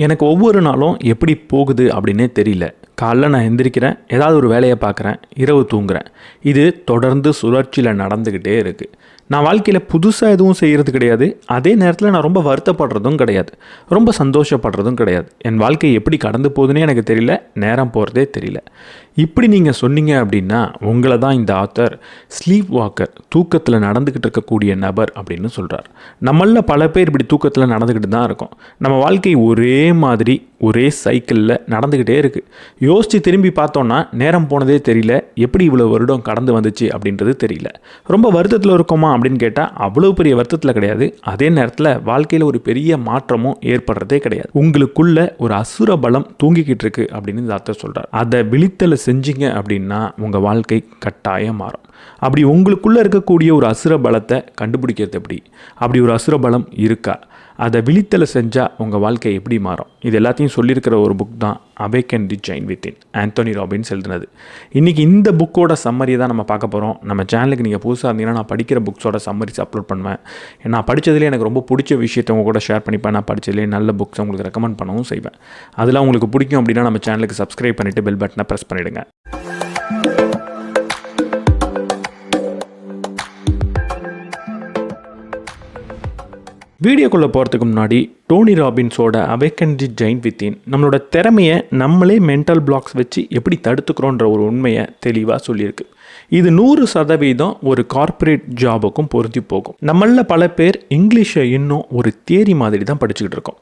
எனக்கு ஒவ்வொரு நாளும் எப்படி போகுது அப்படின்னே தெரியல. காலைல நான் எந்திரிக்கிறேன், ஏதாவது ஒரு வேலையை பார்க்குறேன், இரவு தூங்குறேன். இது தொடர்ந்து சுழற்சியில் நடந்துக்கிட்டே இருக்குது. நான் வாழ்க்கையில் புதுசாக எதுவும் செய்கிறது கிடையாது. அதே நேரத்தில் நான் ரொம்ப வருத்தப்படுறதும் கிடையாது, ரொம்ப சந்தோஷப்படுறதும் கிடையாது. என் வாழ்க்கை எப்படி கடந்து போகுதுன்னே எனக்கு தெரியல, நேரம் போகிறதே தெரியல. இப்படி நீங்கள் சொன்னீங்க அப்படின்னா உங்களை தான் இந்த ஆத்தர் ஸ்லீப் வாக்கர், தூக்கத்தில் நடந்துக்கிட்டு இருக்கக்கூடிய நபர் அப்படின்னு சொல்கிறார். நம்மளில் பல பேர் இப்படி தூக்கத்தில் நடந்துக்கிட்டு தான் இருக்கோம். நம்ம வாழ்க்கை ஒரே மாதிரி ஒரே சைக்கிளில் நடந்துக்கிட்டே இருக்குது. யோசித்து திரும்பி பார்த்தோன்னா நேரம் போனதே தெரியல, எப்படி இவ்வளோ வருடம் கடந்து வந்துச்சு அப்படின்றது தெரியல. ரொம்ப வருத்தத்தில் இருக்கோமா அப்படின்னு கேட்டால் அவ்வளோ பெரிய வருத்தத்தில் கிடையாது. அதே நேரத்தில் வாழ்க்கையில் ஒரு பெரிய மாற்றமும் ஏற்படுறதே கிடையாது. உங்களுக்குள்ள ஒரு அசுர பலம் தூங்கிக்கிட்டு இருக்கு அப்படின்னு இந்த ஆத்தர் சொல்கிறார். அதை விழித்தலை செஞ்சீங்க அப்படின்னா உங்கள் வாழ்க்கை கட்டாயம் மாறும். அப்படி உங்களுக்குள்ளே இருக்கக்கூடிய ஒரு அசுர பலத்தை கண்டுபிடிக்கிறது எப்படி? அப்படி ஒரு அசுர பலம் இருக்கா? அதை விழித்தலை செஞ்சால் உங்கள் வாழ்க்கை எப்படி மாறும்? இது எல்லாத்தையும் சொல்லியிருக்கிற ஒரு புக் தான் அவேக்கன் தி ஜெயின் வித்தின், ஆந்தோனி ராபின்ஸ் எழுதுனது. இன்றைக்கி இந்த புக்கோட சம்மரி தான் நம்ம பார்க்க போகிறோம். நம்ம சேனலுக்கு நீங்கள் புதுசாக இருந்தீங்கன்னா நான் படிக்கிற புக்ஸோட சம்மரிஸ் அப்லோட் பண்ணுவேன். நான் படித்ததுலேயே எனக்கு ரொம்ப பிடிச்ச விஷயத்தை உங்கள் கூட ஷேர் பண்ணிப்பேன். நான் படித்ததுலேயே நல்ல புக்ஸ் உங்களுக்கு ரெக்கமெண்ட் பண்ணவும் செய்வேன். அதெல்லாம் உங்களுக்கு பிடிக்கும் அப்படின்னா நம்ம சேனலுக்கு சப்ஸ்கிரைப் பண்ணிவிட்டு பெல் பட்டனை ப்ரெஸ் பண்ணிவிடுங்க. வீடியோக்குள்ளே போகிறதுக்கு முன்னாடி டோனி ராபின்ஸோட அவேக்கன் தி ஜெயின் வித்தின் நம்மளோட திறமையை நம்மளே மென்டல் பிளாக்ஸ் வச்சு எப்படி தடுத்துக்கிறோன்ற ஒரு உண்மையை தெளிவாக சொல்லியிருக்கு. இது 100% ஒரு கார்ப்பரேட் ஜாபுக்கும் பொருத்தி போகும். நம்மளில் பல பேர் இங்கிலீஷை இன்னும் ஒரு தியரி மாதிரி தான் படிச்சுக்கிட்டு இருக்கோம்.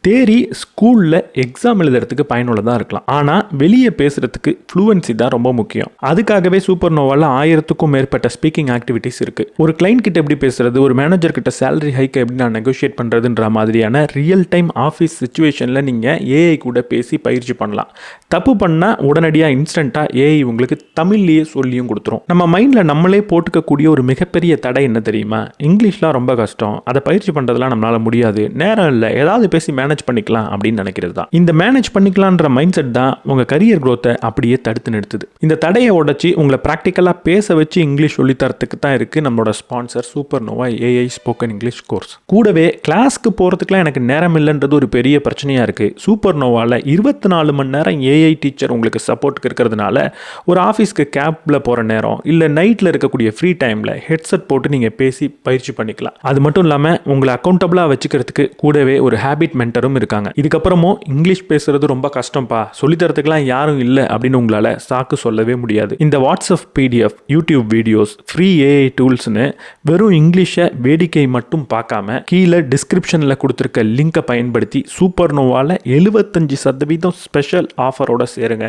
தியரி ஸ்கூலில் எக்ஸாம் எழுதுறதுக்கு பயனுள்ளதாக இருக்கலாம், ஆனால் வெளியே பேசுகிறதுக்கு ஃப்ளூவன்சி தான் ரொம்ப முக்கியம். அதுக்காகவே சூப்பர் நோவாவில் 1000க்கும் மேற்பட்ட ஸ்பீக்கிங் ஆக்டிவிட்டீஸ் இருக்குது. ஒரு கிளைண்ட் கிட்ட எப்படி பேசுறது, ஒரு மேனேஜர் கிட்ட சேலரி ஹைக்கை எப்படி நான் நெகோஷியேட் பண்ணுறதுன்ற மாதிரியான ரியல் டைம் ஆஃபீஸ் சுச்சுவேஷனில் நீங்கள் ஏஐ கூட பேசி பயிற்சி பண்ணலாம். தப்பு பண்ணால் உடனடியாக இன்ஸ்டண்ட்டாக ஏஐ உங்களுக்கு தமிழ்லேயே சொல்லியும் கொடுத்துரும். நம்ம மைண்டில் நம்மளே போட்டுக்கக்கூடிய ஒரு மிகப்பெரிய தடை என்ன தெரியுமா? இங்கிலீஷ்லாம் ரொம்ப கஷ்டம், அதை பயிற்சி பண்ணுறதுலாம் நம்மளால் முடியாது, நேரம் இல்லை, ஏதாவது பேசி மேனேஜ் பண்ணிக்கலாம் அப்படின்னு நினைக்கிறது தான். இந்த மேனேஜ் பண்ணிக்கலான்ற மைண்ட் செட் தான் உங்கள் கரியர் க்ரோத்தை அப்படியே தடுத்து நிறுத்துது. இந்த தடையை உடைச்சி உங்களை ப்ராக்டிக்கலாக பேச வச்சு இங்கிலீஷ் சொல்லித்தரத்துக்கு தான் இருக்குது நம்மளோட sponsor super Nova AI spoken English course. கூடவே கிளாஸ்க்கு போகிறதுக்குலாம் எனக்கு நேரம் இல்லைன்றது ஒரு பெரிய பிரச்சனையாக இருக்குது. சூப்பர் நோவாவில் 24 மணி நேரம் ஏஐ டீச்சர் உங்களுக்கு சப்போர்ட்டுக்கு இருக்கிறதுனால ஒரு ஆஃபீஸ்க்கு கேப்பில் போகிற நேரம் இல்லை நைட்டில் இருக்கக்கூடிய ஃப்ரீ டைமில் ஹெட்செட் போட்டு நீங்கள் பேசி பயிற்சி பண்ணிக்கலாம். அது மட்டும் இல்லாமல் உங்களை அக்கௌண்டபிளாக வச்சுக்கிறதுக்கு கூடவே ஒரு ஹேபிட் மென்டரும் இருக்காங்க. இதுக்கப்புறமும் இங்கிலீஷ் பேசுறது ரொம்ப கஷ்டம்ப்பா, சொல்லித்தரத்துக்குலாம் யாரும் இல்லை அப்படின்னு உங்களால் சாக்கு சொல்லவே முடியாது. இந்த WhatsApp PDF, YouTube videos, free AI டூல்ஸ்னு வெறும் இங்கிலீஷை வேடிக்கை மட்டும் பார்க்காம கீழே டிஸ்கிரிப்ஷனில் கொடுத்துருக்க லிங்கை பயன்படுத்தி சூப்பர் நோவாவில் 75% ஸ்பெஷல் ஆஃபரோட சேருங்க.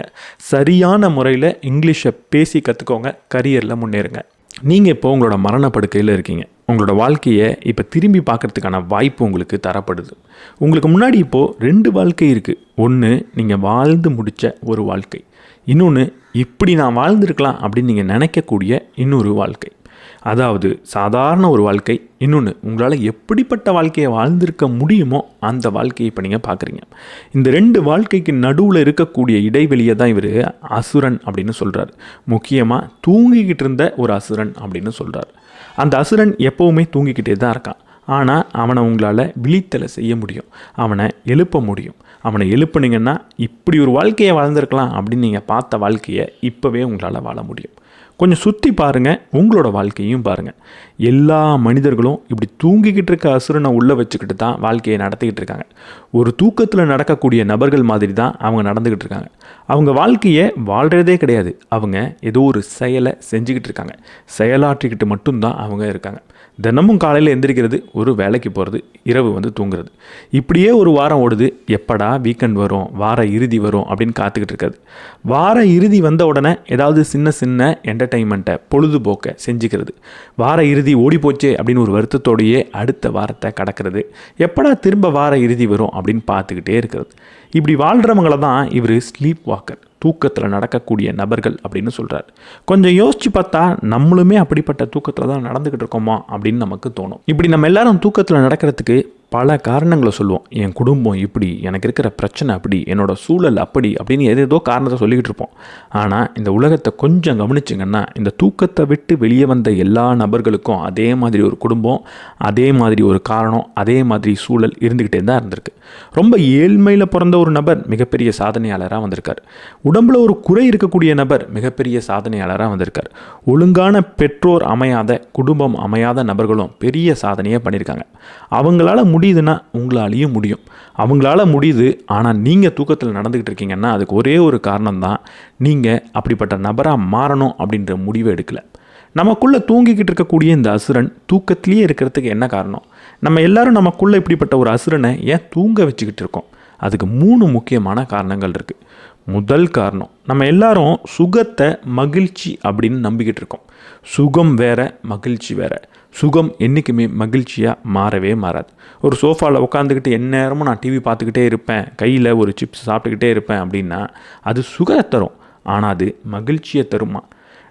சரியான முறையில் இங்கிலீஷை பேசி கற்றுக்கோங்க, கரியரில் முன்னேறுங்க. நீங்கள் இப்போ உங்களோட மரணப்படுக்கையில் இருக்கீங்க. உங்களோட வாழ்க்கையை இப்போ திரும்பி பார்க்குறதுக்கான வாய்ப்பு உங்களுக்கு தரப்படுது. உங்களுக்கு முன்னாடி இப்போது 2 வாழ்க்கை இருக்குது. ஒன்று நீங்கள் வாழ்ந்து முடித்த ஒரு வாழ்க்கை, இன்னொன்று இப்படி நான் வாழ்ந்துருக்கலாம் அப்படின்னு நீங்கள் நினைக்கக்கூடிய இன்னொரு வாழ்க்கை. அதாவது சாதாரண ஒரு வாழ்க்கை, இன்னொன்று உங்களால் எப்படிப்பட்ட வாழ்க்கையை வாழ்ந்திருக்க முடியுமோ அந்த வாழ்க்கையை இப்போ நீங்கள் பார்க்குறீங்க. இந்த 2 வாழ்க்கைக்கு நடுவில் இருக்கக்கூடிய இடைவெளியை தான் இவர் அசுரன் அப்படின்னு சொல்கிறார். முக்கியமாக தூங்கிக்கிட்டு இருந்த ஒரு அசுரன் அப்படின்னு சொல்கிறார். அந்த அசுரன் எப்போவுமே தூங்கிக்கிட்டே தான் இருக்கான். ஆனால் அவனை உங்களால் விழித்தலை செய்ய முடியும், அவனை எழுப்ப முடியும். அவனை எழுப்புனீங்கன்னா இப்படி ஒரு வாழ்க்கையை வாழ்ந்திருக்கலாம் அப்படின்னு நீங்கள் பார்த்த வாழ்க்கையை இப்போவே உங்களால் வாழ முடியும். கொஞ்சம் சுற்றி பாருங்கள், உங்களோட வாழ்க்கையும் பாருங்கள். எல்லா மனிதர்களும் இப்படி தூங்கிக்கிட்டு இருக்க அசுரனை உள்ளே வச்சுக்கிட்டு தான் வாழ்க்கையை நடத்திக்கிட்டு இருக்காங்க. ஒரு தூக்கத்தில் நடக்கக்கூடிய நபர்கள் மாதிரி தான் அவங்க நடந்துக்கிட்டு இருக்காங்க. அவங்க வாழ்க்கையை வாழ்கிறதே கிடையாது, அவங்க ஏதோ ஒரு செயலை செஞ்சுக்கிட்டு இருக்காங்க, செயலாற்றிக்கிட்டு மட்டும்தான் அவங்க இருக்காங்க. தினமும் காலையில் எந்திரிக்கிறது, ஒரு வேலைக்கு போகிறது, இரவு வந்து தூங்குறது. இப்படியே ஒரு வாரம் ஓடுது. எப்படா வீக்கெண்ட் வரும், வார இறுதி வரும் அப்படின்னு காத்துக்கிட்டு இருக்காது. வார இறுதி வந்த உடனே ஏதாவது சின்ன என்டர்டெயின்மெண்ட்டை, பொழுதுபோக்கை செஞ்சுக்கிறது. வார இறுதி ஓடி போச்சே அப்படின்னு ஒரு வருத்தத்தோடையே அடுத்த வாரத்தை கடக்கிறது. எப்படா திரும்ப வார இறுதி வரும் அப்படின்னு பார்த்துக்கிட்டே இருக்கிறது. இப்படி வாழ்கிறவங்கள தான் இவர் ஸ்லீப் வாக்கர், தூக்கத்தில் நடக்கக்கூடிய நபர்கள் அப்படின்னு சொல்கிறார். கொஞ்சம் யோசித்து பார்த்தா நம்மளுமே அப்படிப்பட்ட தூக்கத்தில் தான் நடந்துக்கிட்டு இருக்கோமா அப்படின்னு நமக்கு தோணும். இப்படி நம்ம எல்லாரும் தூக்கத்தில் நடக்கிறதுக்கு பல காரணங்களை சொல்லுவோம். என் குடும்பம் இப்படி, எனக்கு இருக்கிற பிரச்சனை அப்படி, என்னோடய சூழல் அப்படி அப்படின்னு ஏதேதோ காரணத்தை சொல்லிக்கிட்டு இருப்போம். ஆனால் இந்த உலகத்தை கொஞ்சம் கவனிச்சிங்கன்னா, இந்த தூக்கத்தை விட்டு வெளியே வந்த எல்லா நபர்களுக்கும் அதே மாதிரி ஒரு குடும்பம், அதே மாதிரி ஒரு காரணம், அதே மாதிரி சூழல் இருந்துக்கிட்டே தான் இருந்திருக்கு. ரொம்ப ஏழ்மையில் பிறந்த ஒரு நபர் மிகப்பெரிய சாதனையாளராக வந்திருக்கார். உடம்புல ஒரு குறை இருக்கக்கூடிய நபர் மிகப்பெரிய சாதனையாளராக வந்திருக்கார். ஒழுங்கான பெற்றோர் அமையாத, குடும்பம் அமையாத நபர்களும் பெரிய சாதனையை பண்ணியிருக்காங்க. அவங்களால முடியுதுன்னா உங்களாலேயும் முடியும். அவங்களால முடியுது, ஆனால் நீங்கள் தூக்கத்தில் நடந்துக்கிட்டு இருக்கீங்கன்னா அதுக்கு ஒரே ஒரு காரணம் தான், நீங்கள் அப்படிப்பட்ட நபராக மாறணும் அப்படின்ற முடிவை எடுக்கலை. நமக்குள்ளே தூங்கிக்கிட்டு இருக்கக்கூடிய இந்த அசுரன் தூக்கத்திலேயே இருக்கிறதுக்கு என்ன காரணம்? நம்ம எல்லாரும் நமக்குள்ளே இப்படிப்பட்ட ஒரு அசுரனை ஏன் தூங்க வச்சுக்கிட்டு இருக்கோம்? அதுக்கு 3 முக்கியமான காரணங்கள் இருக்குது. முதல் காரணம், நம்ம எல்லாரும் சுகத்தை மகிழ்ச்சி அப்படின்னு நம்பிக்கிட்டு இருக்கோம். சுகம் வேற, மகிழ்ச்சி வேற. சுகம் என்றைக்குமே மகிழ்ச்சியாக மாறவே மாறாது. ஒரு சோஃபாவில் உட்காந்துக்கிட்டு எந்நேரமும் நான் டிவி பார்த்துக்கிட்டே இருப்பேன், கையில் ஒரு சிப்ஸ் சாப்பிட்டுக்கிட்டே இருப்பேன் அப்படின்னா அது சுகத்தை தரும். ஆனால் அது மகிழ்ச்சியை தருமா?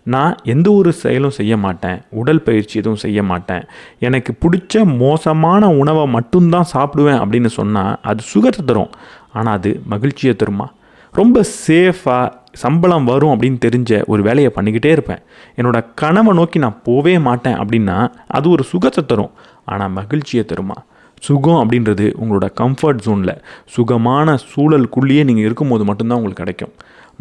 நான் எந்த ஒரு செயலும் செய்ய மாட்டேன், உடல் பயிற்சி எதுவும் செய்ய மாட்டேன், எனக்கு பிடிச்ச மோசமான உணவை மட்டும்தான் சாப்பிடுவேன் அப்படின்னு சொன்னால் அது சுகத்தை தரும். ஆனால் அது மகிழ்ச்சியை தருமா? ரொம்ப சேஃபாக சம்பளம் வரும் அப்படின்னு தெரிஞ்ச ஒரு வேலையை பண்ணிக்கிட்டே இருப்பேன், என்னோடய கனவை நோக்கி நான் போவே மாட்டேன் அப்படின்னா அது ஒரு சுகத்தை தரும். ஆனால் மகிழ்ச்சியை தருமா? சுகம் அப்படின்றது உங்களோட கம்ஃபர்ட் ஜோனில், சுகமான சூழலுக்குள்ளேயே நீங்கள் இருக்கும்போது மட்டும்தான் உங்களுக்கு கிடைக்கும்.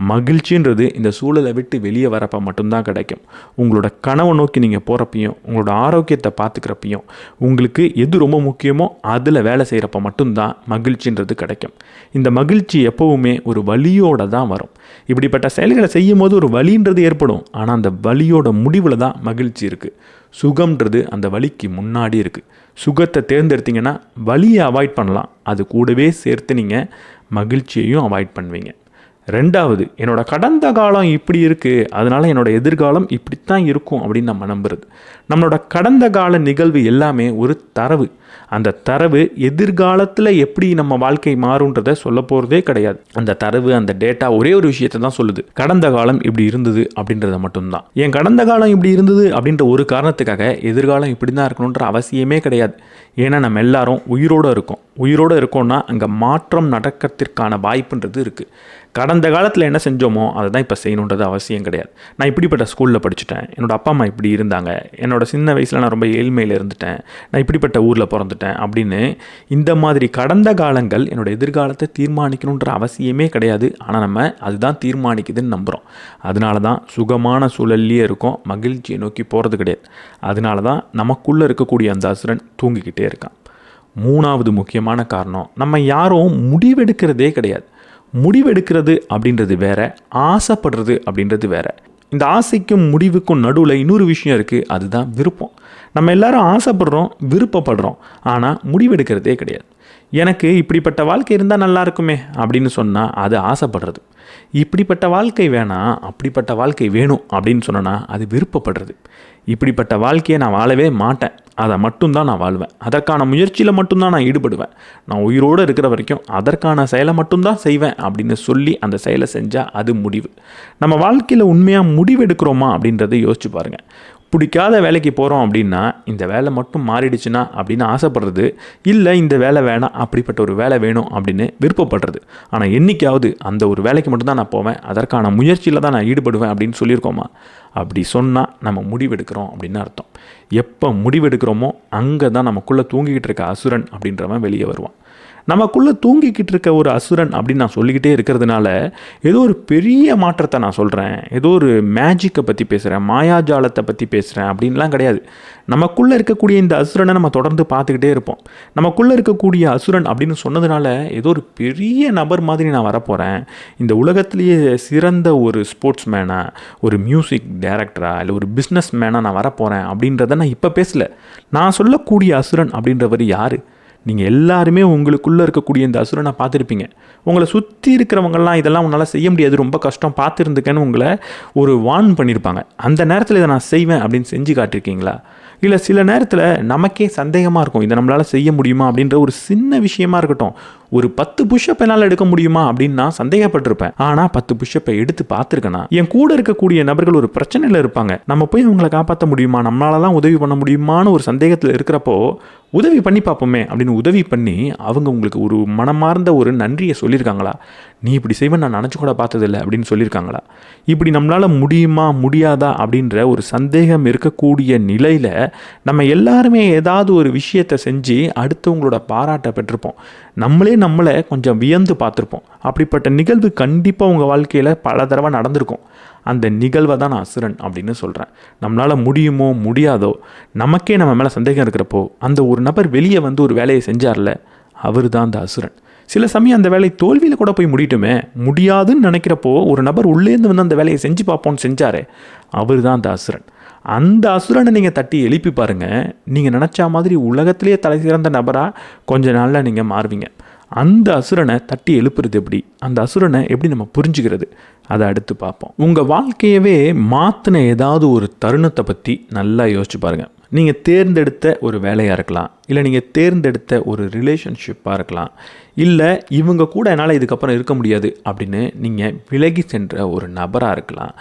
மகிழ்ச்சின்றது இந்த சூழலை விட்டு வெளியே வரப்போ மட்டும்தான் கிடைக்கும். உங்களோட கனவை நோக்கி நீங்கள் போகிறப்பையும், உங்களோட ஆரோக்கியத்தை பார்த்துக்கிறப்பையும், உங்களுக்கு எது ரொம்ப முக்கியமோ அதில் வேலை செய்கிறப்ப மட்டும்தான் மகிழ்ச்சின்றது கிடைக்கும். இந்த மகிழ்ச்சி எப்போவுமே ஒரு வலியோடு தான் வரும். இப்படிப்பட்ட செயல்களை செய்யும் போது ஒரு வலின்றது ஏற்படும், ஆனால் அந்த வலியோட முடிவில் தான் மகிழ்ச்சி இருக்குது. சுகம்ன்றது அந்த வலிக்கு முன்னாடி இருக்குது. சுகத்தை தேர்ந்தெடுத்தீங்கன்னா வலியை அவாய்ட் பண்ணலாம், அது கூடவே சேர்த்து நீங்கள் மகிழ்ச்சியையும் அவாய்ட் பண்ணுவீங்க. 2வது, என்னோடய கடந்த காலம் இப்படி இருக்குது, அதனால் என்னோடய எதிர்காலம் இப்படித்தான் இருக்கும் அப்படின்னு நம்ம நம்புறது. நம்மளோட கடந்த கால நிகழ்வு எல்லாமே ஒரு தரவு. அந்த தரவு எதிர்காலத்தில் எப்படி நம்ம வாழ்க்கை மாறுன்றதை சொல்ல போகிறதே கிடையாது. அந்த தரவு, அந்த டேட்டா ஒரே ஒரு விஷயத்தை தான் சொல்லுது, கடந்த காலம் இப்படி இருந்தது அப்படின்றத மட்டும்தான். என் கடந்த காலம் இப்படி இருந்தது அப்படின்ற ஒரு காரணத்துக்காக எதிர்காலம் இப்படி தான் இருக்கணுன்ற அவசியமே கிடையாது. ஏன்னா நம்ம எல்லாரும் உயிரோடு இருக்கோம்னா அங்கே மாற்றம் நடக்கிறதுக்கான வாய்ப்புன்றது இருக்குது. கடந்த காலத்தில் என்ன செஞ்சோமோ அதை தான் இப்போ செய்யணுன்றது அவசியம் கிடையாது. நான் இப்படிப்பட்ட ஸ்கூலில் படிச்சுட்டேன், என்னோடய அப்பா அம்மா இப்படி இருந்தாங்க, என்னோடய சின்ன வயசில் நான் ரொம்ப ஏழ்மையில் இருந்துட்டேன், நான் இப்படிப்பட்ட ஊரில் பிறந்துட்டேன் அப்படின்னு இந்த மாதிரி கடந்த காலங்கள் என்னோடய எதிர்காலத்தை தீர்மானிக்கணுன்ற அவசியமே கிடையாது. ஆனால் நம்ம அதுதான் தீர்மானிக்குதுன்னு நம்புகிறோம். அதனால தான் சுகமான சூழல்லையே இருக்கோம், மகிழ்ச்சியை நோக்கி போகிறது கிடையாது. அதனால தான் நமக்குள்ளே இருக்கக்கூடிய அந்த அசுரன் தூங்கிக்கிட்டே இருக்கான். 3வது முக்கியமான காரணம், நம்ம யாரும் முடிவெடுக்கிறதே கிடையாது. முடிவெடுக்கிறது அப்படின்றது வேற, ஆசைப்படுறது அப்படின்றது வேற. இந்த ஆசைக்கும் முடிவுக்கும் நடுவில் இன்னொரு விஷயம் இருக்குது, அதுதான் விருப்பம். நம்ம எல்லாரும் ஆசைப்படுறோம், விருப்பப்படுறோம், ஆனால் முடிவெடுக்கிறதே கிடையாது. எனக்கு இப்படிப்பட்ட வாழ்க்கை இருந்தால் நல்லா இருக்குமே அப்படின்னு சொன்னால் அது ஆசைப்படுறது. இப்படிப்பட்ட வாழ்க்கை வேணாம், அப்படிப்பட்ட வாழ்க்கை வேணும் அப்படின்னு சொன்னால் அது விருப்பப்படுறது. இப்படிப்பட்ட வாழ்க்கையை நான் வாழவே மாட்டேன், அதை மட்டும்தான் நான் வாழ்வேன், அதற்கான முயற்சியில் மட்டும்தான் நான் ஈடுபடுவேன், நான் உயிரோடு இருக்கிற வரைக்கும் அதற்கான செயலை மட்டும்தான் செய்வேன் அப்படின்னு சொல்லி அந்த செயலை செஞ்சால் அது முடிவு. நம்ம வாழ்க்கையில் உண்மையாக முடிவெடுக்கிறோமா அப்படின்றத யோசிச்சு பாருங்கள். பிடிக்காத வேலைக்கு போகிறோம் அப்படின்னா இந்த வேலை மட்டும் மாறிடுச்சுன்னா அப்படின்னு ஆசைப்படுறது, இல்லை இந்த வேலை வேணாம், அப்படிப்பட்ட ஒரு வேலை வேணும் அப்படின்னு விருப்பப்படுறது. ஆனால் என்றைக்காவது அந்த ஒரு வேலைக்கு மட்டும்தான் நான் போவேன், அதற்கான முயற்சியில் தான் நான் ஈடுபடுவேன் அப்படின்னு சொல்லியிருக்கோமா? அப்படி சொன்னால் நம்ம முடிவெடுக்கிறோம் அப்படின்னு அர்த்தம். எப்போ முடிவெடுக்கிறோமோ அங்கே தான் நமக்குள்ளே தூங்கிக்கிட்டு இருக்க அசுரன் அப்படின்றவன் வெளியே வருவான். நமக்குள்ளே தூங்கிக்கிட்டு இருக்க ஒரு அசுரன் அப்படின்னு நான் சொல்லிக்கிட்டே இருக்கிறதுனால ஏதோ ஒரு பெரிய மாற்றத்தை நான் சொல்கிறேன், ஏதோ ஒரு மேஜிக்கை பற்றி பேசுகிறேன், மாயாஜாலத்தை பற்றி பேசுகிறேன் அப்படின்லாம் கிடையாது. நமக்குள்ளே இருக்கக்கூடிய இந்த அசுரனை நம்ம தொடர்ந்து பார்த்துக்கிட்டே இருப்போம். நமக்குள்ளே இருக்கக்கூடிய அசுரன் அப்படின்னு சொன்னதுனால ஏதோ ஒரு பெரிய நபர் மாதிரி நான் வரப்போகிறேன், இந்த உலகத்திலேயே சிறந்த ஒரு ஸ்போர்ட்ஸ் மேனாக, ஒரு மியூசிக் டைரக்டராக, இல்லை ஒரு பிஸ்னஸ் மேனாக நான் வரப்போகிறேன் அப்படின்றத நான் இப்போ பேசலை. நான் சொல்லக்கூடிய அசுரன் அப்படின்றவர் யார்? நீங்கள் எல்லாருமே உங்களுக்குள்ளே இருக்கக்கூடிய இந்த அசுரனை பார்த்துருப்பீங்க. உங்களை சுற்றி இருக்கிறவங்கெல்லாம் இதெல்லாம் உன்னால் செய்ய முடியாது, ரொம்ப கஷ்டம், பார்த்துருந்துக்கன்னு உங்களை ஒரு வார்ன் பண்ணியிருப்பாங்க. அந்த நேரத்தில் இதை நான் செய்வேன் அப்படின்னு செஞ்சு காட்டிருக்கீங்களா? இல்லை சில நேரத்தில் நமக்கே சந்தேகமாக இருக்கும், இதை நம்மளால் செய்ய முடியுமா அப்படின்ற ஒரு சின்ன விஷயமா இருக்கட்டும், ஒரு 10 புஷ்அப் என்னால் எடுக்க முடியுமா அப்படின்னு நான் சந்தேகப்பட்டிருப்பேன். ஆனால் 10 புஷ்அப்பை எடுத்து பார்த்துருக்கேனா? என் கூட இருக்கக்கூடிய நபர்கள் ஒரு பிரச்சனையில் இருப்பாங்க, நம்ம போய் அவங்கள காப்பாற்ற முடியுமா, நம்மளாலலாம் உதவி பண்ண முடியுமான்னு ஒரு சந்தேகத்தில் இருக்கிறப்போ உதவி பண்ணி பார்ப்போமே அப்படின்னு உதவி பண்ணி அவங்க உங்களுக்கு ஒரு மனமார்ந்த ஒரு நன்றியை சொல்லியிருக்காங்களா? நீ இப்படி செய்வேன் நான் நினச்சி கூட பார்த்ததில்லை அப்படின்னு சொல்லியிருக்காங்களா? இப்படி நம்மளால் முடியுமா முடியாதா அப்படின்ற ஒரு சந்தேகம் இருக்கக்கூடிய நிலையில் நம்ம எல்லாருமே ஏதாவது ஒரு விஷயத்தை செஞ்சு அடுத்தவங்களோட பாராட்டை பெற்றிருப்போம். நம்மளை கொஞ்சம் வியந்து பார்த்துருப்போம். அப்படிப்பட்ட நிகழ்வு கண்டிப்பாக உங்கள் வாழ்க்கையில் பல தடவை நடந்திருக்கும். அந்த நிகழ்வை தான் நான் அசுரன் அப்படின்னு சொல்கிறேன். நம்மளால் முடியுமோ முடியாதோ, நமக்கே நம்ம மேலே சந்தேகம் இருக்கிறப்போ அந்த ஒரு நபர் வெளியே வந்து ஒரு வேலையை செஞ்சார்ல, அவர் தான் அந்த அசுரன். சில சமயம் அந்த வேலை தோல்வியில் கூட போய் முடியட்டுமே, முடியாதுன்னு நினைக்கிறப்போ ஒரு நபர் உள்ளேருந்து வந்து அந்த வேலையை செஞ்சு பார்ப்போன்னு செஞ்சாரே, அவர் தான் அந்த அசுரன். அந்த அசுரனை நீங்கள் தட்டி எழுப்பி பாருங்கள், நீங்கள் நினச்சா மாதிரி உலகத்திலேயே தலை சிறந்த நபராக கொஞ்ச நாளில் நீங்கள் மாறுவீங்க. அந்த அசுரனை தட்டி எழுப்புறது எப்படி, அந்த அசுரனை எப்படி நம்ம புரிஞ்சுக்கிறது, அதை அடுத்து பார்ப்போம். உங்கள் வாழ்க்கையவே மாற்றின ஏதாவது ஒரு தருணத்தை பற்றி நல்லா யோசிச்சு பாருங்கள். நீங்கள் தேர்ந்தெடுத்த ஒரு வேலையாக இருக்கலாம், இல்லை நீங்கள் தேர்ந்தெடுத்த ஒரு ரிலேஷன்ஷிப்பாக இருக்கலாம், இல்லை இவங்க கூட என்னால் இதுக்கப்புறம் இருக்க முடியாது அப்படின்னு நீங்கள் விலகி சென்ற ஒரு நபராக இருக்கலாம்.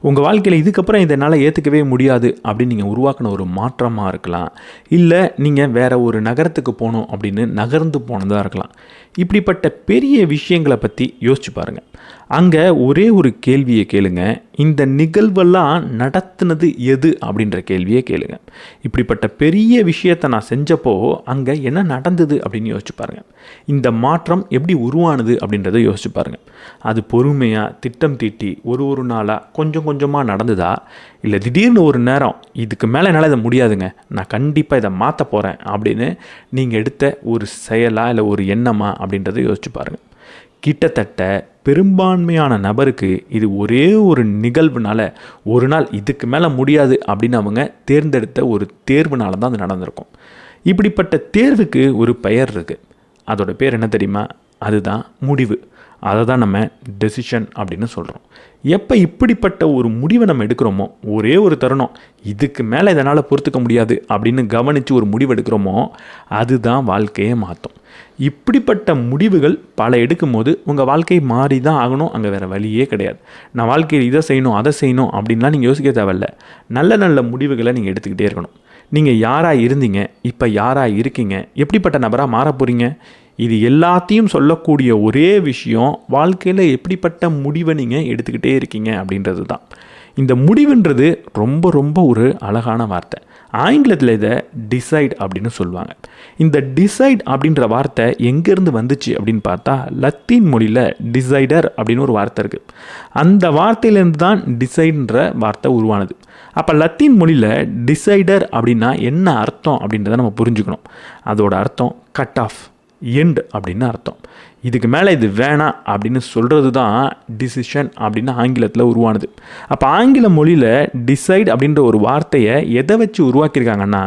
உங்கள் வாழ்க்கையில் இதுக்கப்புறம் இதை என்னால் ஏற்றுக்கவே முடியாது அப்படின்னு நீங்கள் உருவாக்கின ஒரு மாற்றமாக இருக்கலாம், இல்லை நீங்கள் வேறு ஒரு நகரத்துக்கு போகணும் அப்படின்னு நகர்ந்து போனதாக இருக்கலாம். இப்படிப்பட்ட பெரிய விஷயங்களை பற்றி யோசிச்சு பாருங்கள். அங்கே ஒரே ஒரு கேள்வியை கேளுங்க, இந்த நிகழ்வெல்லாம் நடத்துனது எது அப்படின்ற கேள்வியை கேளுங்க. இப்படிப்பட்ட பெரிய விஷயத்தை நான் செஞ்சப்போ அங்கே என்ன நடந்தது அப்படின்னு யோசிச்சு பாருங்கள். இந்த மாற்றம் எப்படி உருவானது அப்படின்றத யோசிச்சு பாருங்கள். அது பொறுமையாக திட்டம் தீட்டி ஒரு நாளாக கொஞ்சம் கொஞ்சமாக நடந்ததா, இல்லை திடீர்னு ஒரு நேரம் இதுக்கு மேலே என்னால் இதை முடியாதுங்க, நான் கண்டிப்பாக இதை மாற்ற போகிறேன் அப்படின்னு நீங்கள் எடுத்த ஒரு செயலா இல்லை ஒரு எண்ணமா அப்படின்றத யோசிச்சு பாருங்கள். கிட்டத்தட்ட பெரும்பான்மையான நபருக்கு இது ஒரே ஒரு நிகழ்வுனால, ஒரு நாள் இதுக்கு மேலே முடியாது அப்படின்னு அவங்க தேர்ந்தெடுத்த ஒரு தேர்வுனால தான் அது நடந்திருக்கும். இப்படிப்பட்ட தேர்வுக்கு ஒரு பெயர் இருக்குது. அதோட பேர் என்ன தெரியுமா? அதுதான் முடிவு. அதை தான் நம்ம டெசிஷன் அப்படின்னு சொல்கிறோம். எப்போ இப்படிப்பட்ட ஒரு முடிவை நம்ம எடுக்கிறோமோ, ஒரே ஒரு தருணம் இதுக்கு மேலே இதனால் பொறுத்துக்க முடியாது அப்படின்னு கவனித்து ஒரு முடிவு எடுக்கிறோமோ, அதுதான் வாழ்க்கையை மாற்றும். இப்படிப்பட்ட முடிவுகள் பல எடுக்கும்போது உங்கள் வாழ்க்கை மாறி தான் ஆகணும், அங்கே வேறு வழியே கிடையாது. நான் வாழ்க்கையில் இதை செய்யணும் அதை செய்யணும் அப்படின்லாம் நீங்கள் யோசிக்க தேவையில்ல. நல்ல நல்ல முடிவுகளை நீங்கள் எடுத்துக்கிட்டே இருக்கணும். நீங்கள் யாராக இருந்தீங்க, இப்போ யாராக இருக்கீங்க, எப்படிப்பட்ட நபராக மாற போகிறீங்க, இது எல்லாத்தையும் சொல்லக்கூடிய ஒரே விஷயம் வாழ்க்கையில் எப்படிப்பட்ட முடிவை நீங்கள் எடுத்துக்கிட்டே இருக்கீங்க அப்படின்றது தான். இந்த முடிவுன்றது ரொம்ப ரொம்ப ஒரு அழகான வார்த்தை. ஆங்கிலத்தில் இதை டிசைட் அப்படின்னு சொல்லுவாங்க. இந்த டிசைட் அப்படின்ற வார்த்தை எங்கேருந்து வந்துச்சு அப்படின்னு பார்த்தா, லத்தீன் மொழியில் டிசைடர் அப்படின்னு ஒரு வார்த்தை இருக்குது. அந்த வார்த்தையிலேருந்து தான் டிசைடுன்ற வார்த்தை உருவானது. அப்போ லத்தீன் மொழியில் டிசைடர் அப்படின்னா என்ன அர்த்தம் அப்படின்றத நம்ம புரிஞ்சுக்கணும். அதோட அர்த்தம் கட் ஆஃப், எண்ட் அப்படின்னு அர்த்தம். இதுக்கு மேலே இது வேணாம் அப்படின்னு சொல்கிறது தான் டிசிஷன் அப்படின்னு ஆங்கிலத்தில் உருவானது. அப்போ ஆங்கில மொழியில் டிசைட் அப்படின்ற ஒரு வார்த்தையை எதை வச்சு உருவாக்கியிருக்காங்கன்னா,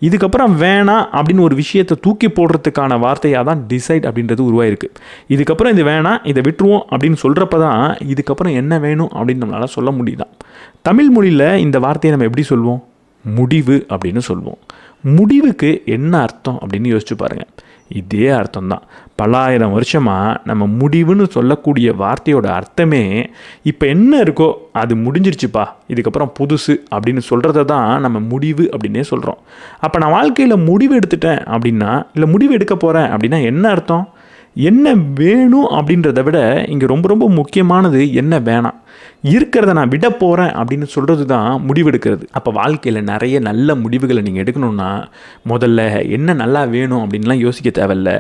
இதுக்கப்புறம் வேணாம் அப்படின்னு ஒரு விஷயத்தை தூக்கி போடுறதுக்கான வார்த்தையாக தான் டிசைட் அப்படின்றது உருவாயிருக்கு. இதுக்கப்புறம் இது வேணாம், இதை விட்டுருவோம் அப்படின்னு சொல்கிறப்ப தான் இதுக்கப்புறம் என்ன வேணும் அப்படின்னு நம்மளால் சொல்ல முடியுதான். தமிழ் மொழியில் இந்த வார்த்தையை நம்ம எப்படி சொல்வோம்? முடிவு அப்படின்னு சொல்வோம். முடிவுக்கு என்ன அர்த்தம் அப்படின்னு யோசிச்சு பாருங்கள். இதே அர்த்தம்தான். பல்லாயிரம் வருஷமாக நம்ம முடிவுன்னு சொல்லக்கூடிய வார்த்தையோட அர்த்தமே இப்போ என்ன இருக்கோ அது முடிஞ்சிருச்சுப்பா, இதுக்கப்புறம் புதுசு அப்படின்னு சொல்கிறத தான் நம்ம முடிவு அப்படின்னே சொல்கிறோம். அப்போ நான் வாழ்க்கையில் முடிவு எடுத்துட்டேன் அப்படின்னா, இல்லை முடிவு எடுக்க போகிறேன் அப்படின்னா என்ன அர்த்தம்? என்ன வேணும் அப்படின்றத விட இங்கே ரொம்ப ரொம்ப முக்கியமானது என்ன வேணாம். இருக்கிறத நான் விட போகிறேன் அப்படின்னு சொல்கிறது தான் முடிவெடுக்கிறது. அப்போ வாழ்க்கையில் நிறைய நல்ல முடிவுகளை நீங்கள் எடுக்கணும்னா முதல்ல என்ன நல்லா வேணும் அப்படின்லாம் யோசிக்க தேவையில்ல.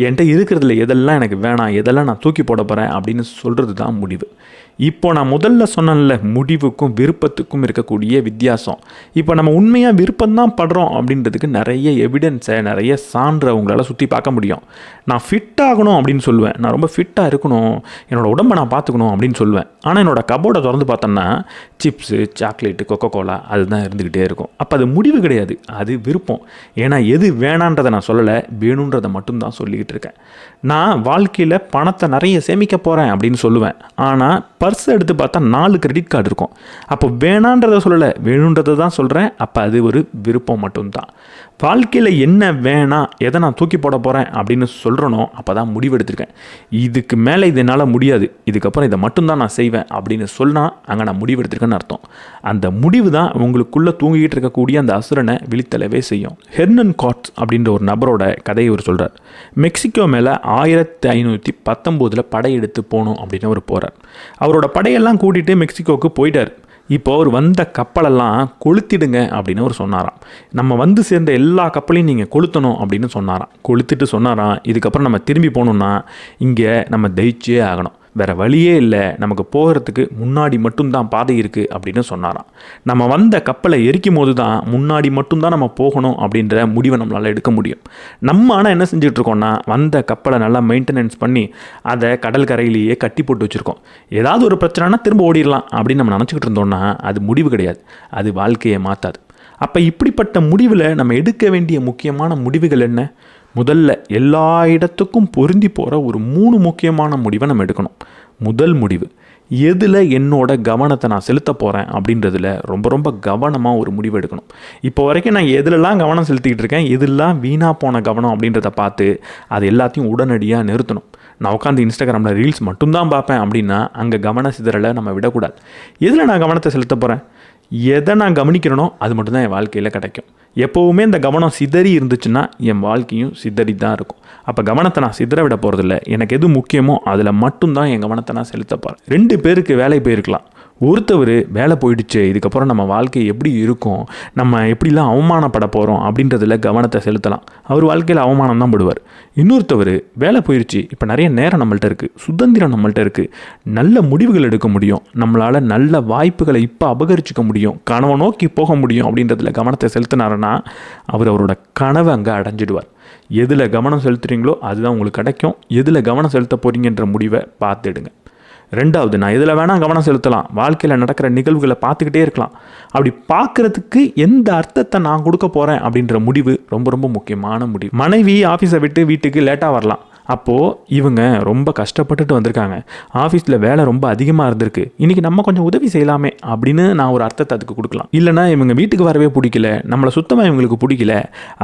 என்கிட்ட இருக்கிறதுல எதெல்லாம் எனக்கு வேணாம், எதெல்லாம் நான் தூக்கி போட போகிறேன் அப்படின்னு சொல்கிறது தான் முடிவு. இப்போ நான் முதல்ல சொன்னேன்ல, முடிவுக்கும் விருப்பத்துக்கும் இருக்கக்கூடிய வித்தியாசம். இப்போ நம்ம உண்மையாக விருப்பம்தான் படுறோம் அப்படின்றதுக்கு நிறைய எவிடன்ஸை, நிறைய சான்றை உங்களால் சுற்றி பார்க்க முடியும். நான் ஃபிட் ஆகணும் அப்படின்னு சொல்லுவேன், நான் ரொம்ப ஃபிட்டாக இருக்கணும், என்னோடய உடம்பை நான் பார்த்துக்கணும் அப்படின்னு சொல்லுவேன். ஆனால் என்னோடய கபோர்டை திறந்து பார்த்தோன்னா சிப்ஸு, சாக்லேட்டு, கொக்கோகோலா அதுதான் இருந்துக்கிட்டே இருக்கும். அப்போ அது முடிவு கிடையாது, அது விருப்பம். ஏன்னா எது வேணான்றதை நான் சொல்லலை, வேணுன்றதை மட்டும்தான் சொல்லிக்கிட்டு இருக்கேன். நான் வாழ்க்கையில் பணத்தை நிறைய சேமிக்க போகிறேன் அப்படின்னு சொல்லுவேன். ஆனால் பர்ஸ் எடுத்து பார்த்தா 4 கிரெடிட் கார்டு இருக்கும். அப்போ வேணான்றதை சொல்லலை, வேணுன்றதை தான் சொல்கிறேன். அப்போ அது ஒரு விருப்பம் மட்டும்தான். வாழ்க்கையில் என்ன வேணாம், எதை நான் தூக்கி போட போகிறேன் அப்படின்னு சொல்கிறனோ அப்போ தான் முடிவெடுத்திருக்கேன். இதுக்கு மேலே இது என்னால் முடியாது, இதுக்கப்புறம் இதை மட்டும்தான் நான் செய்வேன் அப்படின்னு சொன்னால் அங்கே நான் முடிவெடுத்திருக்கேன்னு அர்த்தம். அந்த முடிவு தான் உங்களுக்குள்ளே தூங்கிக்கிட்டு இருக்கக்கூடிய அந்த அசுரனை விழித்தளவே செய்யும். ஹெர்னன் காட்ஸ் அப்படின்ற ஒரு நபரோட கதையை அவர் சொல்கிறார். மெக்சிகோ மேலே 1519 படையெடுத்து போகணும் அப்படின்னு அவர் போகிறார். அவரோட படையெல்லாம் கூட்டிகிட்டு மெக்சிகோவுக்கு போயிட்டார். இப்போ அவர் வந்த கப்பலெல்லாம் கொளுத்திடுங்க அப்படின்னு அவர் சொன்னாராம். நம்ம வந்து சேர்ந்த எல்லா கப்பலையும் நீங்கள் கொளுத்தணும் அப்படின்னு சொன்னாராம். கொளுத்திட்டு சொன்னாராம், இதுக்கப்புறம் நம்ம திரும்பி போகணுன்னா இங்கே நம்ம ஜெயிச்சே ஆகணும், வேறு வழியே இல்லை, நமக்கு போகிறதுக்கு முன்னாடி மட்டும்தான் பாதை இருக்குது அப்படின்னு சொன்னாராம். நம்ம வந்த கப்பலை எரிக்கும் போது தான் முன்னாடி மட்டும்தான் நம்ம போகணும் அப்படின்ற முடிவை நம்மளால் எடுக்க முடியும். நம்ம ஆனால் என்ன செஞ்சிட்ருக்கோன்னா, வந்த கப்பலை நல்லா மெயின்டெனன்ஸ் பண்ணி அதை கடல் கரையிலேயே கட்டி போட்டு வச்சுருக்கோம். ஏதாவது ஒரு பிரச்சனைனா திரும்ப ஓடிடலாம் அப்படின்னு நம்ம நினச்சிக்கிட்டு இருந்தோம்னா அது முடிவு கிடையாது, அது வாழ்க்கையை மாற்றாது. அப்போ இப்படிப்பட்ட முடிவில் நம்ம எடுக்க வேண்டிய முக்கியமான முடிவுகள் என்ன? முதல்ல எல்லா இடத்துக்கும் பொருந்தி போகிற ஒரு 3 முக்கியமான முடிவை நம்ம எடுக்கணும். முதல் முடிவு, எதில் என்னோட கவனத்தை நான் செலுத்த போகிறேன் அப்படின்றதுல ரொம்ப ரொம்ப கவனமாக ஒரு முடிவு எடுக்கணும். இப்போ வரைக்கும் நான் எதுலெல்லாம் கவனம் செலுத்திக்கிட்டு இருக்கேன், எதெல்லாம் வீணாக போன கவனம் அப்படின்றத பார்த்து அது எல்லாத்தையும் உடனடியாக நிறுத்தணும். நான் உட்காந்து இன்ஸ்டாகிராமில் ரீல்ஸ் மட்டும்தான் பார்ப்பேன் அப்படின்னா அங்கே கவன சிதறலை நம்ம விடக்கூடாது. எதில் நான் கவனத்தை செலுத்த போகிறேன், எதை நான் கவனிக்கிறேனோ அது மட்டும்தான் என் வாழ்க்கையில் கிடைக்கும். எப்போவுமே இந்த கவனம் சிதறி இருந்துச்சுன்னா என் வாழ்க்கையும் சிதறி தான் இருக்கும். அப்போ கவனத்தை நான் சிதற விட போகிறதில்ல, எனக்கு எது முக்கியமோ அதில் மட்டும்தான் என் கவனத்தை நான் செலுத்த போகிறேன். 2 பேருக்கு வேலை போயிருக்கலாம். ஒருத்தவர் வேலை போயிடுச்சு, இதுக்கப்புறம் நம்ம வாழ்க்கை எப்படி இருக்கும், நம்ம எப்படிலாம் அவமானப்பட போகிறோம் அப்படின்றதில் கவனத்தை செலுத்தலாம், அவர் வாழ்க்கையில் அவமானம் தான் படுவார். இன்னொருத்தவர் வேலை போயிடுச்சு, இப்போ நிறைய நேரம் நம்மள்ட்ட இருக்குது, சுதந்திரம் நம்மள்ட்ட இருக்குது, நல்ல முடிவுகள் எடுக்க முடியும், நம்மளால் நல்ல வாய்ப்புகளை இப்போ அபகரிச்சிக்க முடியும், கனவை நோக்கி போக முடியும் அப்படின்றதில் கவனத்தை செலுத்தினாருன்னா அவரோட கனவை அங்கே அடைஞ்சிடுவார். எதில் கவனம் செலுத்துகிறீங்களோ அதுதான் உங்களுக்கு கிடைக்கும். எதில் கவனம் செலுத்த போகிறீங்கன்ற முடிவை பார்த்துடுங்க. 2வது, நான் இதில் வேணால் கவனம் செலுத்தலாம், வாழ்க்கையில் நடக்கிற நிகழ்வுகளை பார்த்துக்கிட்டே இருக்கலாம், அப்படி பார்க்குறதுக்கு எந்த அர்த்தத்தை நான் கொடுக்க போகிறேன் அப்படின்ற முடிவு ரொம்ப ரொம்ப முக்கியமான முடிவு. மனைவி ஆஃபீஸை விட்டு வீட்டுக்கு லேட்டாக வரலாம். அப்போது இவங்க ரொம்ப கஷ்டப்பட்டுட்டு வந்திருக்காங்க, ஆஃபீஸில் வேலை ரொம்ப அதிகமாக இருந்திருக்கு, இன்றைக்கி நம்ம கொஞ்சம் உதவி செய்யலாமே அப்படின்னு நான் ஒரு அர்த்தத்தை அதுக்கு கொடுக்கலாம். இல்லைனா இவங்க வீட்டுக்கு வரவே பிடிக்கல, நம்மளை சுத்தமாக இவங்களுக்கு பிடிக்கல,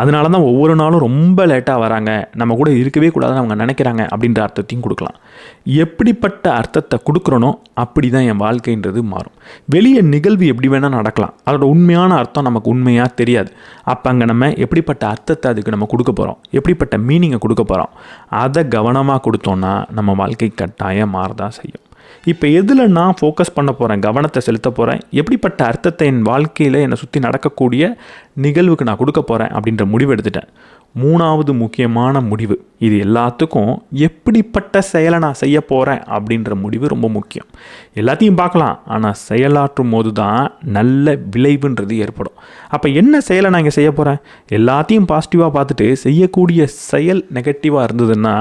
அதனால தான் ஒவ்வொரு நாளும் ரொம்ப லேட்டாக வராங்க, நம்ம கூட இருக்கவே கூடாதுன்னு அவங்க நினைக்கிறாங்க அப்படின்ற அர்த்தத்தையும் கொடுக்கலாம். எப்படிப்பட்ட அர்த்தத்தை கொடுக்குறனோ அப்படி தான் என் வாழ்க்கைன்றது மாறும். வெளியே நிகழ்வு எப்படி வேணால் நடக்கலாம், அதோட உண்மையான அர்த்தம் நமக்கு உண்மையாக தெரியாது. அப்போ அங்கே நம்ம எப்படிப்பட்ட அர்த்தத்தை அதுக்கு நம்ம கொடுக்க போகிறோம், எப்படிப்பட்ட மீனிங்கை கொடுக்க போகிறோம், அதை கவனமாக கொடுத்தோன்னா நம்ம வாழ்க்கை கட்டாயம் மாறதான் செய்யும். இப்போ எதில் நான் ஃபோக்கஸ் பண்ண போகிறேன், கவனத்தை செலுத்த போகிறேன், எப்படிப்பட்ட அர்த்தத்தை என் வாழ்க்கையில் என்னை சுற்றி நடக்கக்கூடிய நிகழ்வுக்கு நான் கொடுக்க போகிறேன் அப்படின்ற முடிவு எடுத்துட்டேன். 3வது முக்கியமான முடிவு, இது எல்லாத்துக்கும் எப்படிப்பட்ட செயலை நான் செய்ய போகிறேன் அப்படின்ற முடிவு ரொம்ப முக்கியம். எல்லாத்தையும் பார்க்கலாம், ஆனால் செயலாற்றும் போது தான் நல்ல விளைவுன்றது ஏற்படும். அப்போ என்ன செயலை நான் இங்கே செய்ய போகிறேன், எல்லாத்தையும் பாசிட்டிவாக பார்த்துட்டு செய்யக்கூடிய செயல் நெகட்டிவாக இருந்ததுன்னா,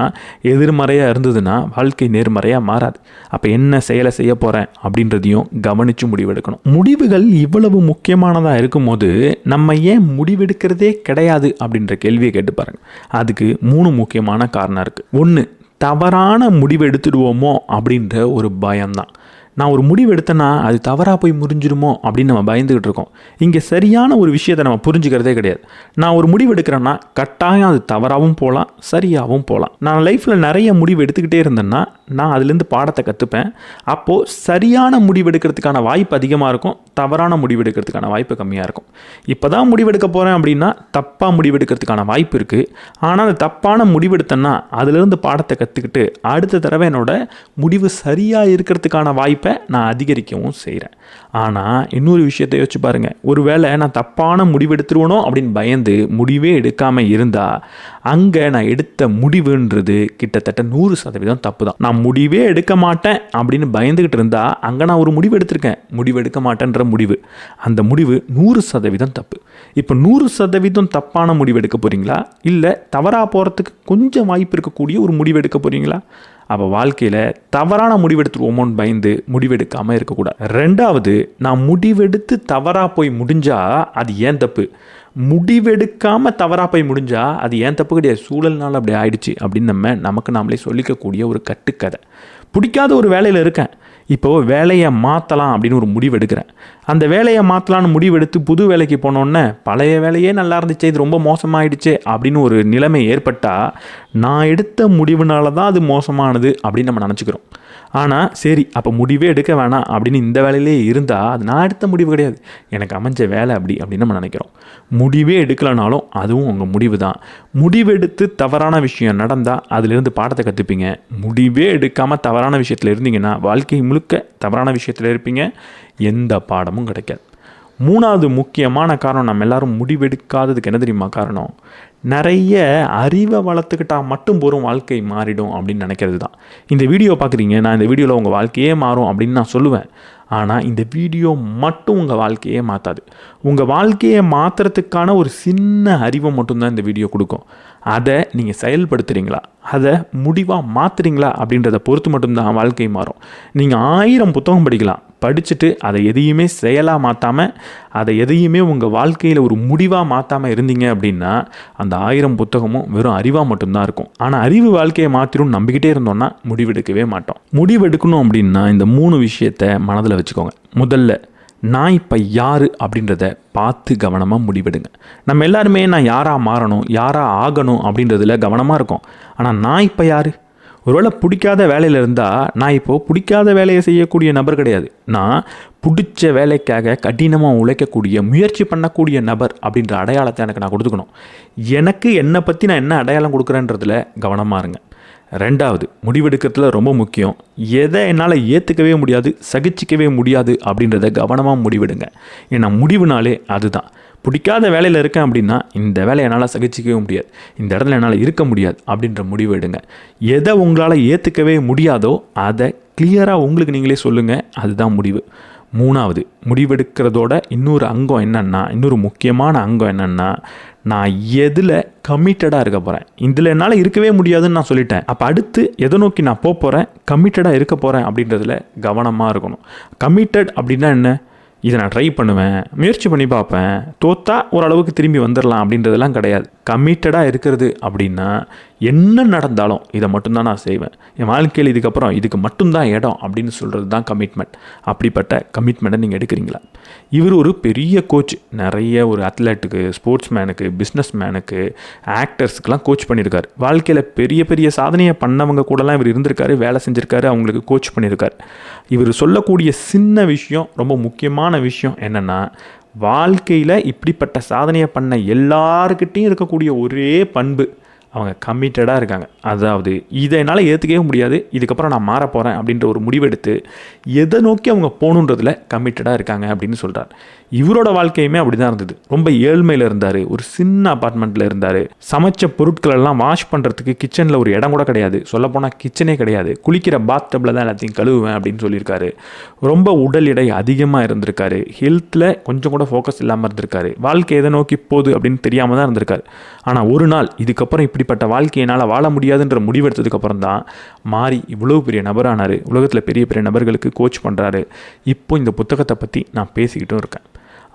எதிர்மறையாக இருந்ததுன்னா வாழ்க்கை நேர்மறையாக மாறாது. அப்போ என்ன செயலை செய்ய போகிறேன் அப்படின்றதையும் கவனித்து முடிவெடுக்கணும். முடிவுகள் இவ்வளவு முக்கியமானதாக இருக்கும்போது நம்ம ஏன் முடிவெடுக்கிறதே கிடையாது அப்படின்ற கேள்வியை கேட்டு பாருங்க. அதுக்கு 3 முக்கியமான காரணம் இருக்குது. 1, தவறான முடிவு எடுத்துடுவோமோ அப்படின்ற ஒரு பயம்தான். நான் ஒரு முடிவு எடுத்தேன்னா அது தவறாக போய் முடிஞ்சிருமோ அப்படின்னு நம்ம பயந்துக்கிட்டு இருக்கோம். இங்கே சரியான ஒரு விஷயத்தை நம்ம புரிஞ்சுக்கிறதே கிடையாது. நான் ஒரு முடிவு எடுக்கிறேன்னா கட்டாயம் அது தவறாகவும் போகலாம், சரியாகவும் போகலாம். நான் லைஃப்பில் நிறைய முடிவு எடுத்துக்கிட்டே இருந்தேன்னா நான் அதுலேருந்து பாடத்தை கற்றுப்பேன். அப்போது சரியான முடிவு எடுக்கிறதுக்கான வாய்ப்பு அதிகமாக இருக்கும், தவறான முடிவு எடுக்கிறதுக்கான வாய்ப்பு கம்மியாக இருக்கும். இப்போ தான் முடிவெடுக்க போகிறேன் அப்படின்னா தப்பாக முடிவெடுக்கிறதுக்கான வாய்ப்பு இருக்குது. ஆனால் அந்த தப்பான முடிவெடுத்தேன்னா அதுலேருந்து பாடத்தை கற்றுக்கிட்டு அடுத்த தடவை என்னோட முடிவு சரியாக இருக்கிறதுக்கான வாய்ப்பை நான் அதிகரிக்கவும் செய்கிறேன். ஆனால் இன்னொரு விஷயத்தை யோசிச்சு பாருங்கள், ஒருவேளை நான் தப்பான முடிவெடுத்துருவனோ அப்படின்னு பயந்து முடிவே எடுக்காமல் இருந்தால் அங்கே நான் எடுத்த முடிவுன்றது கிட்டத்தட்ட 100% தப்பு தான். நான் முடிவே எடுக்க மாட்டேன் அப்படின்னு பயந்துக்கிட்டு இருந்தால் அங்கே நான் ஒரு முடிவு எடுத்திருக்கேன், முடிவு எடுக்க மாட்டேன்ற முடிவு, அந்த முடிவு 100% தப்பு. இப்போ 100% தப்பான முடிவு எடுக்க போகிறீங்களா, இல்லை தவறாக போகிறதுக்கு கொஞ்சம் வாய்ப்பு இருக்கக்கூடிய ஒரு முடிவு எடுக்க போகிறீங்களா? அப்போ வாழ்க்கையில் தவறான முடிவெடுத்துருவோமோன்னு பயந்து முடிவெடுக்காமல் இருக்கக்கூடாது. 2வது, நான் முடிவெடுத்து தவறாக போய் முடிஞ்சால் அது ஏன் தப்பு, முடிவெடுக்காமல் தவறாக போய் முடிஞ்சால் அது ஏன் தப்பு கிடையாது, சூழல்னால அப்படி ஆயிடுச்சு அப்படின்னு நமக்கு நாமளே சொல்லிக்கக்கூடிய ஒரு கட்டுக்கதை. பிடிக்காத ஒரு வேலையில் இருக்கேன், இப்போது வேலையை மாற்றலாம் அப்படின்னு ஒரு முடிவு எடுக்கிறேன். அந்த வேலையை மாற்றலான்னு முடிவெடுத்து புது வேலைக்கு போனோன்னே பழைய வேலையே நல்லா இருந்துச்சு, இது ரொம்ப மோசமாகிடுச்சு அப்படின்னு ஒரு நிலைமை ஏற்பட்டால் நான் எடுத்த முடிவுனால தான் அது மோசமானது அப்படின்னு நம்ம நினச்சிக்கிறோம். ஆனால் சரி, அப்போ முடிவே எடுக்க வேணாம் அப்படின்னு இந்த வேலையிலே இருந்தால் அது நான் எடுத்த முடிவு கிடையாது, எனக்கு அமைஞ்ச வேலை அப்படின்னு நம்ம நினைக்கிறோம். முடிவே எடுக்கலைனாலும் அதுவும் உங்கள் முடிவு தான். முடிவெடுத்து தவறான விஷயம் நடந்தால் அதிலிருந்து பாடத்தை கற்றுப்பீங்க. முடிவே எடுக்காமல் தவறான விஷயத்தில் இருந்தீங்கன்னா வாழ்க்கை முழுக்க தவறான விஷயத்தில் இருப்பீங்க, எந்த பாடமும் கிடைக்காது. மூணாவது முக்கியமான காரணம், நம்ம எல்லாரும் முடிவெடுக்காததுக்கு என்ன தெரியுமா காரணம்? நிறைய அறிவை வளர்த்துக்கிட்டால் மட்டும் போதும் வாழ்க்கை மாறிடும் அப்படின்னு நினைக்கிறது தான். இந்த வீடியோ பார்க்குறீங்க, நான் இந்த வீடியோவில் உங்கள் வாழ்க்கையே மாறும் அப்படின்னு நான் சொல்லுவேன். ஆனால் இந்த வீடியோ மட்டும் உங்கள் வாழ்க்கையே மாற்றாது. உங்கள் வாழ்க்கையை மாற்றுறதுக்கான ஒரு சின்ன அறிவை மட்டும்தான் இந்த வீடியோ கொடுக்கும். அதை நீங்கள் செயல்படுத்துகிறீங்களா, அதை முடிவாக மாற்றுறீங்களா அப்படின்றத பொறுத்து மட்டும்தான் வாழ்க்கை மாறும். நீங்கள் 1000 புத்தகம் படிக்கலாம், படிச்சுட்டு அதை எதையுமே செயலாக மாற்றாமல், அதை எதையுமே உங்கள் வாழ்க்கையில் ஒரு முடிவாக மாற்றாமல் இருந்தீங்க அப்படின்னா அந்த 1000 புத்தகமும் வெறும் அறிவாக மட்டும்தான் இருக்கும். ஆனால் அறிவு வாழ்க்கையை மாற்றிடும் நம்பிக்கிட்டே இருந்தோம்னா முடிவெடுக்கவே மாட்டோம். முடிவெடுக்கணும் அப்படின்னா இந்த 3 விஷயத்தை மனதில் வச்சுக்கோங்க. முதல்ல, நான் இப்போ யார் அப்படின்றத பார்த்து கவனமாக முடிவெடுங்க. நம்ம எல்லாருமே நான் யாராக மாறணும், யாராக ஆகணும் அப்படின்றதுல கவனமாக இருக்கோம். ஆனால் நான் இப்போ யார்? ஒருவேளை பிடிக்காத வேலையில் இருந்தால் நான் இப்போது பிடிக்காத வேலையை செய்யக்கூடிய நபர் கிடையாது, நான் பிடிச்ச வேலைக்காக கடினமாக உழைக்கக்கூடிய முயற்சி பண்ணக்கூடிய நபர் அப்படின்ற அடையாளத்தை எனக்கு நான் கொடுத்துக்கணும். எனக்கு என்னை பற்றி நான் என்ன அடையாளம் கொடுக்குறேன்றதில் கவனமாக இருங்க. ரெண்டாவது, முடிவெடுக்கிறதுல ரொம்ப முக்கியம், எதை என்னால் ஏற்றுக்கவே முடியாது, சகிச்சிக்கவே முடியாது அப்படின்றத கவனமாக முடிவெடுங்க. ஏன்னா முடிவுனாலே அதுதான். பிடிக்காத வேலையில் இருக்கேன் அப்படின்னா இந்த வேலையை என்னால் சகிச்சிக்கவே முடியாது, இந்த இடத்துல என்னால் இருக்க முடியாது அப்படின்ற முடிவு எடுங்க. எதை உங்களால் ஏற்றுக்கவே முடியாதோ அதை கிளியராக உங்களுக்கு நீங்களே சொல்லுங்கள், அதுதான் முடிவு. மூணாவது, முடிவெடுக்கிறதோட இன்னொரு அங்கம் என்னென்னா, இன்னொரு முக்கியமான அங்கம் என்னென்னா, நான் எதில் கமிட்டடாக இருக்க போகிறேன். இதில் என்னால் இருக்கவே முடியாதுன்னு நான் சொல்லிட்டேன். அப்போ அடுத்து எதை நோக்கி நான் போகிறேன், கமிட்டடாக இருக்க போகிறேன் அப்படின்றதுல கவனமாக இருக்கணும். கமிட்டட் அப்படின்னா என்ன? இதை நான் ட்ரை பண்ணுவேன், முயற்சி பண்ணி பார்ப்பேன், தோத்தா ஓரளவுக்கு திரும்பி வந்துடலாம் அப்படின்றதெல்லாம் கிடையாது. கமிட்டடாக இருக்கிறது அப்படின்னா என்ன நடந்தாலும் இதை மட்டும்தான் நான் செய்வேன், என் வாழ்க்கையில் இதுக்கப்புறம் இதுக்கு மட்டும்தான் இடம் அப்படின்னு சொல்கிறது தான் கமிட்மெண்ட். அப்படிப்பட்ட கமிட்மெண்ட்டை நீங்கள் எடுக்கிறீங்களா? இவர் ஒரு பெரிய கோச், நிறைய ஒரு அத்லெட்டுக்கு, ஸ்போர்ட்ஸ் மேனுக்கு, பிஸ்னஸ் மேனுக்கு, ஆக்டர்ஸுக்கெலாம் கோச் பண்ணியிருக்காரு. வாழ்க்கையில் பெரிய பெரிய சாதனையை பண்ணவங்க கூடலாம் இவர் இருந்திருக்காரு, வேலை செஞ்சுருக்காரு, அவங்களுக்கு கோச் பண்ணியிருக்காரு. இவர் சொல்லக்கூடிய சின்ன விஷயம், ரொம்ப முக்கியமான விஷயம் என்னென்னா, வாழ்க்கையில் இப்படிப்பட்ட சாதனையை பண்ண எல்லாருக்கிட்டையும் இருக்கக்கூடிய ஒரே பண்பு, அவங்க கமிட்டடாக இருக்காங்க. அதாவது இதை என்னால் ஏற்றுக்கவே முடியாது, இதுக்கப்புறம் நான் மாற போகிறேன் அப்படின்ற ஒரு முடிவெடுத்து எதை நோக்கி அவங்க போகணுன்றதில் கமிட்டடாக இருக்காங்க அப்படின்னு சொல்கிறார். இவரோட வாழ்க்கையுமே அப்படி தான் இருந்தது. ரொம்ப ஏழ்மையில் இருந்தார், ஒரு சின்ன அப்பார்ட்மெண்ட்டில் இருந்தார், சமைச்ச பொருட்களெல்லாம் வாஷ் பண்ணுறதுக்கு கிச்சனில் ஒரு இடம் கூட கிடையாது, சொல்லப்போனால் கிச்சனே கிடையாது, குளிக்கிற பாத் டப்பில் தான் எல்லாத்தையும் கழுவுவேன் அப்படின்னு சொல்லியிருக்காரு. ரொம்ப உடல் எடை அதிகமாக இருந்திருக்காரு, ஹெல்த்தில் கொஞ்சம் கூட ஃபோக்கஸ் இல்லாமல் இருந்திருக்காரு, வாழ்க்கை எதை நோக்கி போகுது அப்படின்னு தெரியாமல் தான் இருந்திருக்காரு. ஆனால் ஒரு நாள் இதுக்கப்புறம் இப்படிப்பட்ட வாழ்க்கையை என்னால் வாழ முடியாதுன்ற முடிவெடுத்ததுக்கப்புறம் தான் மாறி இவ்வளோ பெரிய நபரானார், உலகத்தில் பெரிய பெரிய நபர்களுக்கு கோச் பண்ணுறாரு. இப்போ இந்த புத்தகத்தை பற்றி நான் பேசிக்கிட்டும் இருக்கேன்.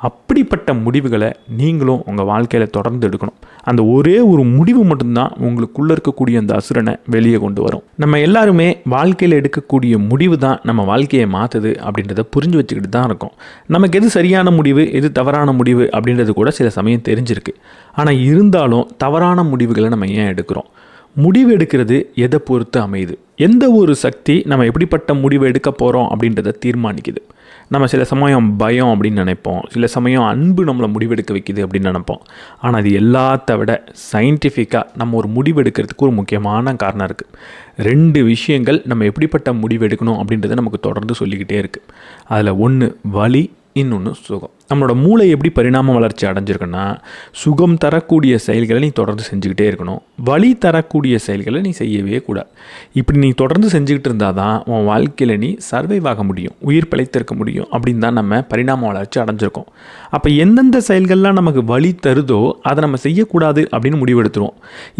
அப்படிப்பட்ட முடிவுகளை நீங்களும் உங்கள் வாழ்க்கையில் தொடர்ந்து எடுக்கணும். அந்த ஒரே ஒரு முடிவு மட்டும்தான் உங்களுக்குள்ளே இருக்கக்கூடிய அந்த அசுரனை வெளியே கொண்டு வரும். நம்ம எல்லாருமே வாழ்க்கையில் எடுக்கக்கூடிய முடிவு தான் நம்ம வாழ்க்கையை மாற்றுது அப்படின்றத புரிஞ்சு வச்சுக்கிட்டு தான் இருக்கோம். நமக்கு எது சரியான முடிவு, எது தவறான முடிவு அப்படின்றது கூட சில சமயம் தெரிஞ்சிருக்கு. ஆனால் இருந்தாலும் தவறான முடிவுகளை நம்ம ஏன் எடுக்கிறோம்? முடிவு எடுக்கிறது எதை பொறுத்து அமையுது? எந்த ஒரு சக்தி நம்ம எப்படிப்பட்ட முடிவு எடுக்க போகிறோம் அப்படின்றத தீர்மானிக்குது. நம்ம சில சமயம் பயம் அப்படின்னு நினைப்போம், சில சமயம் அன்பு நம்மளை முடிவெடுக்க வைக்குது அப்படின்னு நினைப்போம். ஆனால் அது எல்லாத்த விட சயின்டிஃபிக்காக நம்ம ஒரு முடிவு எடுக்கிறதுக்கு ஒரு முக்கியமான காரணம் இருக்குது. 2 விஷயங்கள் நம்ம எப்படிப்பட்ட முடிவு எடுக்கணும் அப்படின்றத நமக்கு தொடர்ந்து சொல்லிக்கிட்டே இருக்குது. அதில் ஒன்று வலி, இன்னொன்று சுகம். நம்மளோட மூளை எப்படி பரிணாம வளர்ச்சி அடைஞ்சிருக்குன்னா, சுகம் தரக்கூடிய செயல்களை நீ தொடர்ந்து செஞ்சுக்கிட்டே இருக்கணும், வலி தரக்கூடிய செயல்களை நீ செய்யவே கூடாது. இப்படி நீ தொடர்ந்து செஞ்சுக்கிட்டு இருந்தால் தான் உன் வாழ்க்கையில் நீ சர்வைவ் ஆக முடியும், உயிர் பிழைத்திருக்க முடியும் அப்படின்னு தான் நம்ம பரிணாம வளர்ச்சி அடைஞ்சிருக்கோம். அப்போ எந்தெந்த செயல்கள்லாம் நமக்கு வலி தருதோ அதை நம்ம செய்யக்கூடாது அப்படின்னு முடிவெடுத்துருவோம்.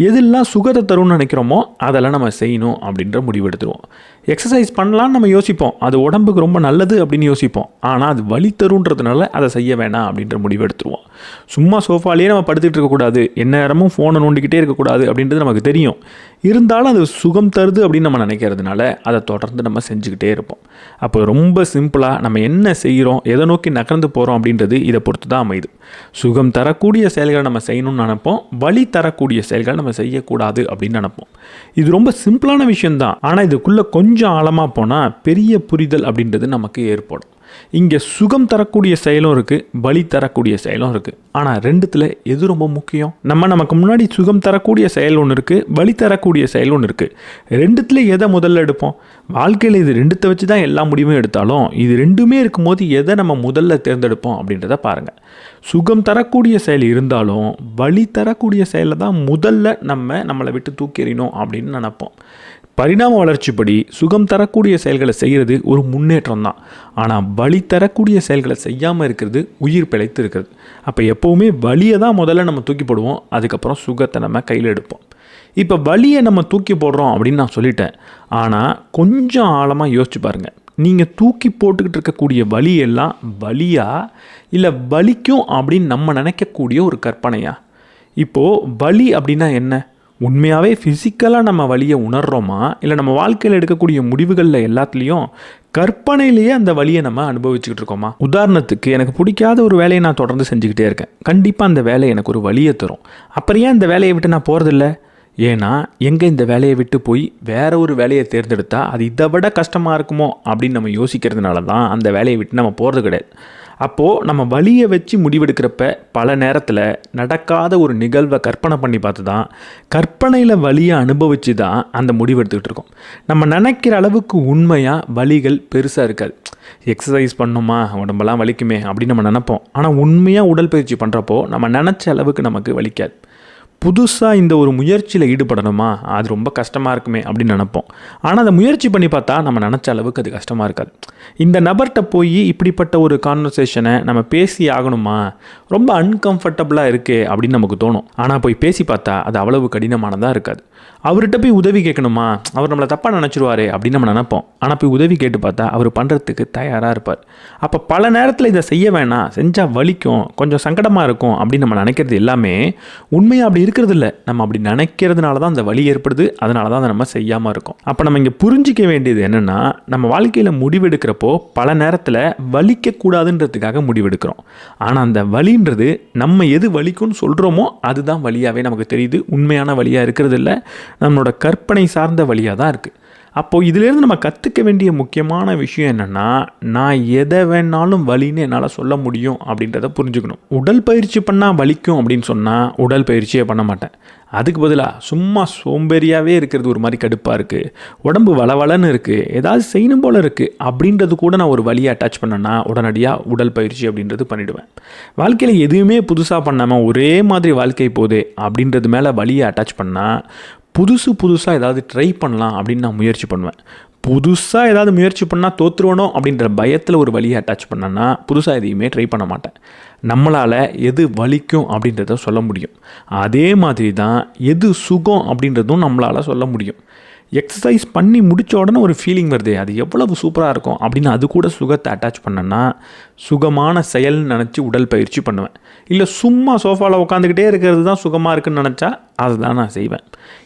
எதெல்லாம் சுகத்தை தரும்னு நினைக்கிறோமோ அதெல்லாம் நம்ம செய்யணும் அப்படின்ற முடிவெடுத்துருவோம். எக்ஸசைஸ் பண்ணலான்னு நம்ம யோசிப்போம், அது உடம்புக்கு ரொம்ப நல்லது அப்படின்னு யோசிப்போம். ஆனால் அது வலி தருன்றதுனால அதை செய்ய வேணாம் அப்படின்ற முடிவு எடுத்துருவோம். சும்மா சோஃபாலேயே நம்ம படுத்துக்கிட்டு இருக்கக்கூடாது, எந்நேரமும் ஃபோனை நோண்டிக்கிட்டே இருக்கக்கூடாது அப்படின்றது நமக்கு தெரியும். இருந்தாலும் அது சுகம் தருது அப்படின்னு நம்ம நினைக்கிறதுனால அதை தொடர்ந்து நம்ம செஞ்சுக்கிட்டே இருப்போம். அப்போ ரொம்ப சிம்பிளாக நம்ம என்ன செய்கிறோம், எதை நோக்கி நகர்ந்து போகிறோம் அப்படின்றது இதை பொறுத்து தான் அமையுது. சுகம் தரக்கூடிய செயல்களை நம்ம செய்யணும்னு நினைப்போம், வலி தரக்கூடிய செயல்களை நம்ம செய்யக்கூடாது அப்படின்னு நினைப்போம். இது ரொம்ப சிம்பிளான விஷயம்தான். ஆனால் இதுக்குள்ளே கொஞ்சம் ஆழமாக போனால் பெரிய புரிதல் அப்படின்றது நமக்கு ஏற்படும். இங்கே சுகம் தரக்கூடிய செயலும் இருக்குது, வலி தரக்கூடிய செயலும் இருக்குது. ஆனால் ரெண்டுத்தில் எது ரொம்ப முக்கியம்? நமக்கு முன்னாடி சுகம் தரக்கூடிய செயல் ஒன்று இருக்குது, வலி தரக்கூடிய செயல் ஒன்று இருக்குது. ரெண்டுத்தில் எதை முதல்ல எடுப்போம்? வாழ்க்கையில் இது ரெண்டுத்தை வச்சு தான் எல்லா முடிவும் எடுத்தாலும் இது ரெண்டுமே இருக்கும்போது எதை நம்ம முதல்ல தேர்ந்தெடுப்போம் அப்படின்றத பாருங்கள். சுகம் தரக்கூடிய செயல் இருந்தாலும் வலி தரக்கூடிய செயலை தான் முதல்ல நம்மளை விட்டு தூக்கி எறியணும் அப்படின்னு நினைப்போம். பரிணாம வளர்ச்சிப்படி சுகம் தரக்கூடிய செயல்களை செய்கிறது ஒரு முன்னேற்றம் தான். ஆனால் வலி தரக்கூடிய செயல்களை செய்யாமல் இருக்கிறது உயிர் பிழைத்து இருக்கிறது. அப்போ எப்போவுமே வலியை தான் முதல்ல நம்ம தூக்கி போடுவோம், அதுக்கப்புறம் சுகத்தை நம்ம கையில் எடுப்போம். இப்போ வலியை நம்ம தூக்கி போடுறோம் அப்படின்னு நான் சொல்லிட்டேன். ஆனால் கொஞ்சம் ஆழமாக யோசிச்சு பாருங்கள். நீங்கள் தூக்கி போட்டுக்கிட்டு இருக்கக்கூடிய வலியெல்லாம் வலியா இல்லை வலிக்கும் அப்படின்னு நம்ம நினைக்கக்கூடிய ஒரு கற்பனையா? இப்போது வலி அப்படின்னா என்ன? உண்மையாகவே ஃபிசிக்கலாக நம்ம வலியை உணர்கிறோமா, இல்லை நம்ம வாழ்க்கையில் எடுக்கக்கூடிய முடிவுகளில் எல்லாத்துலேயும் கற்பனையிலேயே அந்த வலியை நம்ம அனுபவிச்சுக்கிட்டு இருக்கோமா? உதாரணத்துக்கு, எனக்கு பிடிக்காத ஒரு வேலையை நான் தொடர்ந்து செஞ்சுக்கிட்டே இருக்கேன். கண்டிப்பாக அந்த வேலை எனக்கு ஒரு வலியை தரும். அப்புறம் ஏன் இந்த வேலையை விட்டு நான் போகிறதில்ல? ஏன்னா எங்கே இந்த வேலையை விட்டு போய் வேற ஒரு வேலையை தேர்ந்தெடுத்தால் அது இதை விட கஷ்டமாக இருக்குமோ அப்படின்னு நம்ம யோசிக்கிறதுனால தான் அந்த வேலையை விட்டு நம்ம போகிறது கிடையாது. அப்போது நம்ம வலியை வச்சு முடிவெடுக்கிறப்ப பல நேரத்தில் நடக்காத ஒரு நிகழ்வை கற்பனை பண்ணி பார்த்து தான், கற்பனையில் வலியை அனுபவித்து தான் அந்த முடிவு எடுத்துக்கிட்டு இருக்கோம். நம்ம நினைக்கிற அளவுக்கு உண்மையாக வலிகள் பெருசாக இருக்காது. எக்ஸசைஸ் பண்ணோமா உடம்பெல்லாம் வலிக்குமே அப்படின்னு நம்ம நினைப்போம். ஆனால் உண்மையாக உடற்பயிற்சி பண்ணுறப்போ நம்ம நினச்ச அளவுக்கு நமக்கு வலிக்காது. புதுசாக இந்த ஒரு முயற்சியில் ஈடுபடணுமா, அது ரொம்ப கஷ்டமாக இருக்குமே அப்படின்னு நினைப்போம். ஆனால் அதை முயற்சி பண்ணி பார்த்தா நம்ம நினச்ச அளவுக்கு அது கஷ்டமாக இருக்காது. இந்த நபர்கிட்ட போய் இப்படிப்பட்ட ஒரு கான்வர்சேஷனை நம்ம பேசி ஆகணுமா, ரொம்ப அன்கம்ஃபர்டபுளாக இருக்கே அப்படின்னு நமக்கு தோணும். ஆனால் போய் பேசி பார்த்தா அது அவ்வளவு கடினமானதாக இருக்காது. அவர்கிட்ட போய் உதவி கேட்கணுமா, அவர் நம்மளை தப்பாக நினச்சிருவாரே அப்படின்னு நம்ம நினைப்போம். ஆனால் போய் உதவி கேட்டு பார்த்தா அவர் பண்ணுறதுக்கு தயாராக இருப்பார். அப்போ பல நேரத்தில் இதை செய்ய வேணாம், செஞ்சால் வலிக்கும், கொஞ்சம் சங்கடமாக இருக்கும் அப்படின்னு நம்ம நினைக்கிறது எல்லாமே உண்மையாக அப்படி இருக்கிறது இல்லை. நம்ம அப்படி நினைக்கிறதுனால தான் அந்த வலி ஏற்படுது, அதனால தான் அதை நம்ம செய்யாமல் இருக்கோம். அப்போ நம்ம இங்கே புரிஞ்சிக்க வேண்டியது என்னென்னா, நம்ம வாழ்க்கையில் முடிவெடுக்கிறப்போ பல நேரத்தில் வலிக்கக்கூடாதுன்றதுக்காக முடிவெடுக்கிறோம். ஆனால் அந்த வலின்றது நம்ம எது வலிக்கும்னு சொல்கிறோமோ அதுதான் வலியாகவே நமக்கு தெரியுது. உண்மையான வலியாக இருக்கிறது இல்லை, நம்மளோட கற்பனை சார்ந்த வழியாக தான் இருக்குது. அப்போது இதிலேருந்து நம்ம கற்றுக்க வேண்டிய முக்கியமான விஷயம் என்னென்னா, நான் எதை வேணாலும் வலின்னு என்னால் சொல்ல முடியும் அப்படின்றத புரிஞ்சுக்கணும். உடல் பயிற்சி பண்ணால் வலிக்கும் அப்படின்னு சொன்னால் உடல் பயிற்சியே பண்ண மாட்டேன். அதுக்கு பதிலாக சும்மா சோம்பேறியாகவே இருக்கிறது ஒரு மாதிரி கடுப்பாக இருக்குது, உடம்பு வளவளன்னு இருக்குது, ஏதாவது செய்யணும் போல் இருக்குது அப்படின்றது கூட நான் ஒரு வலியை அட்டாச் பண்ணேன்னா உடனடியாக உடல் பயிற்சி அப்படின்றது பண்ணிவிடுவேன். வாழ்க்கையில் எதுவுமே புதுசாக பண்ணாமல் ஒரே மாதிரி வாழ்க்கை போதே அப்படின்றது மேலே வலியை அட்டாச் பண்ணால் புதுசாக ஏதாவது ட்ரை பண்ணலாம் அப்படின்னு நான் முயற்சி பண்ணுவேன். புதுசாக ஏதாவது முயற்சி பண்ணால் தோற்றுருவனோ அப்படின்ற பயத்தில் ஒரு வலியை அட்டாச் பண்ணேன்னா புதுசாக எதையுமே ட்ரை பண்ண மாட்டேன். நம்மளால் எது வலிக்கும் அப்படின்றத சொல்ல முடியும். அதே மாதிரி தான் எது சுகம் அப்படின்றதும் நம்மளால் சொல்ல முடியும். எக்ஸசைஸ் பண்ணி முடித்த உடனே ஒரு ஃபீலிங் வருது, அது எவ்வளவு சூப்பராக இருக்கும் அப்படின்னு அது கூட சுகத்தை அட்டாச் பண்ணேன்னா சுகமான செயல்னு நினச்சி உடல் பயிற்சி பண்ணுவேன். இல்லை சும்மா சோஃபாவில் உட்காந்துக்கிட்டே இருக்கிறது தான் சுகமாக இருக்குன்னு நினச்சா அதுதான் நான் செய்வேன்.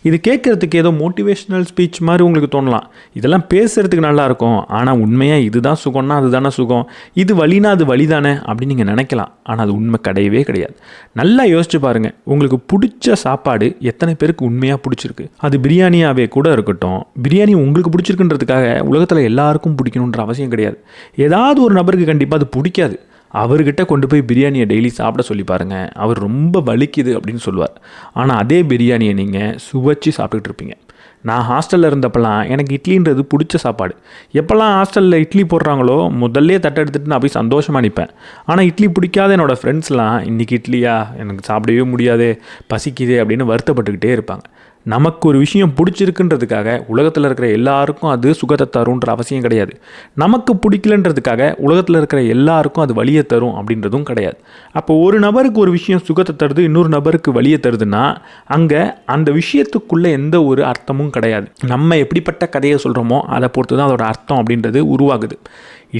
இது கேட்குறதுக்கு ஏதோ மோட்டிவேஷ்னல் ஸ்பீச் மாதிரி உங்களுக்கு தோணலாம், இதெல்லாம் பேசுகிறதுக்கு நல்லாயிருக்கும், ஆனால் உண்மையாக இதுதான் சுகம்னா அதுதானே சுகம், இது வலினா அது வலி தானே அப்படின்னு நீங்கள் நினைக்கலாம். ஆனால் அது உண்மை கிடையவே கிடையாது. நல்லா யோசிச்சு பாருங்கள், உங்களுக்கு பிடிச்ச சாப்பாடு எத்தனை பேருக்கு உண்மையாக பிடிச்சிருக்கு? அது பிரியாணியாகவே கூட இருக்கட்டும். பிரியாணி உங்களுக்கு பிடிச்சிருக்குன்றதுக்காக உலகத்தில் எல்லாருக்கும் பிடிக்கணுன்ற அவசியம் கிடையாது. ஏதாவது ஒரு நபருக்கு கண்டிப்பாக அது பிடிக்காது. அவர்கிட்ட கொண்டு போய் பிரியாணியை டெய்லி சாப்பிட சொல்லி பாருங்கள், அவர் ரொம்ப வலிக்குது அப்படின்னு சொல்லுவார். ஆனால் அதே பிரியாணியை நீங்கள் சுவைச்சு சாப்பிட்டுட்டு இருப்பீங்க. நான் ஹாஸ்டலில் இருந்தப்பெல்லாம் எனக்கு இட்லின்றது பிடிச்ச சாப்பாடு. எப்போல்லாம் ஹாஸ்டலில் இட்லி போடுறாங்களோ முதல்லே தட்டை எடுத்துகிட்டு நான் போய் சந்தோஷமாக நிற்பேன். ஆனால் இட்லி பிடிக்காத என்னோடய ஃப்ரெண்ட்ஸ்லாம் இன்றைக்கி இட்லியா, எனக்கு சாப்பிடவே முடியாது, பசிக்குதே அப்படின்னு வருத்தப்பட்டுக்கிட்டே இருப்பாங்க. நமக்கு ஒரு விஷயம் பிடிச்சிருக்குன்றதுக்காக உலகத்தில் இருக்கிற எல்லாருக்கும் அது சுகத்தை தரும்ன்ற அவசியம் கிடையாது. நமக்கு பிடிக்கலன்றதுக்காக உலகத்தில் இருக்கிற எல்லாருக்கும் அது வலியை தரும் அப்படின்றதும் கிடையாது. அப்போ ஒரு நபருக்கு ஒரு விஷயம் சுகத்தை தருது, இன்னொரு நபருக்கு வலியை தருதுன்னா அங்கே அந்த விஷயத்துக்குள்ளே எந்த ஒரு அர்த்தமும் கிடையாது. நம்ம எப்படிப்பட்ட கதையை சொல்கிறோமோ அதை பொறுத்து தான் அதோட அர்த்தம் அப்படின்றது உருவாகுது.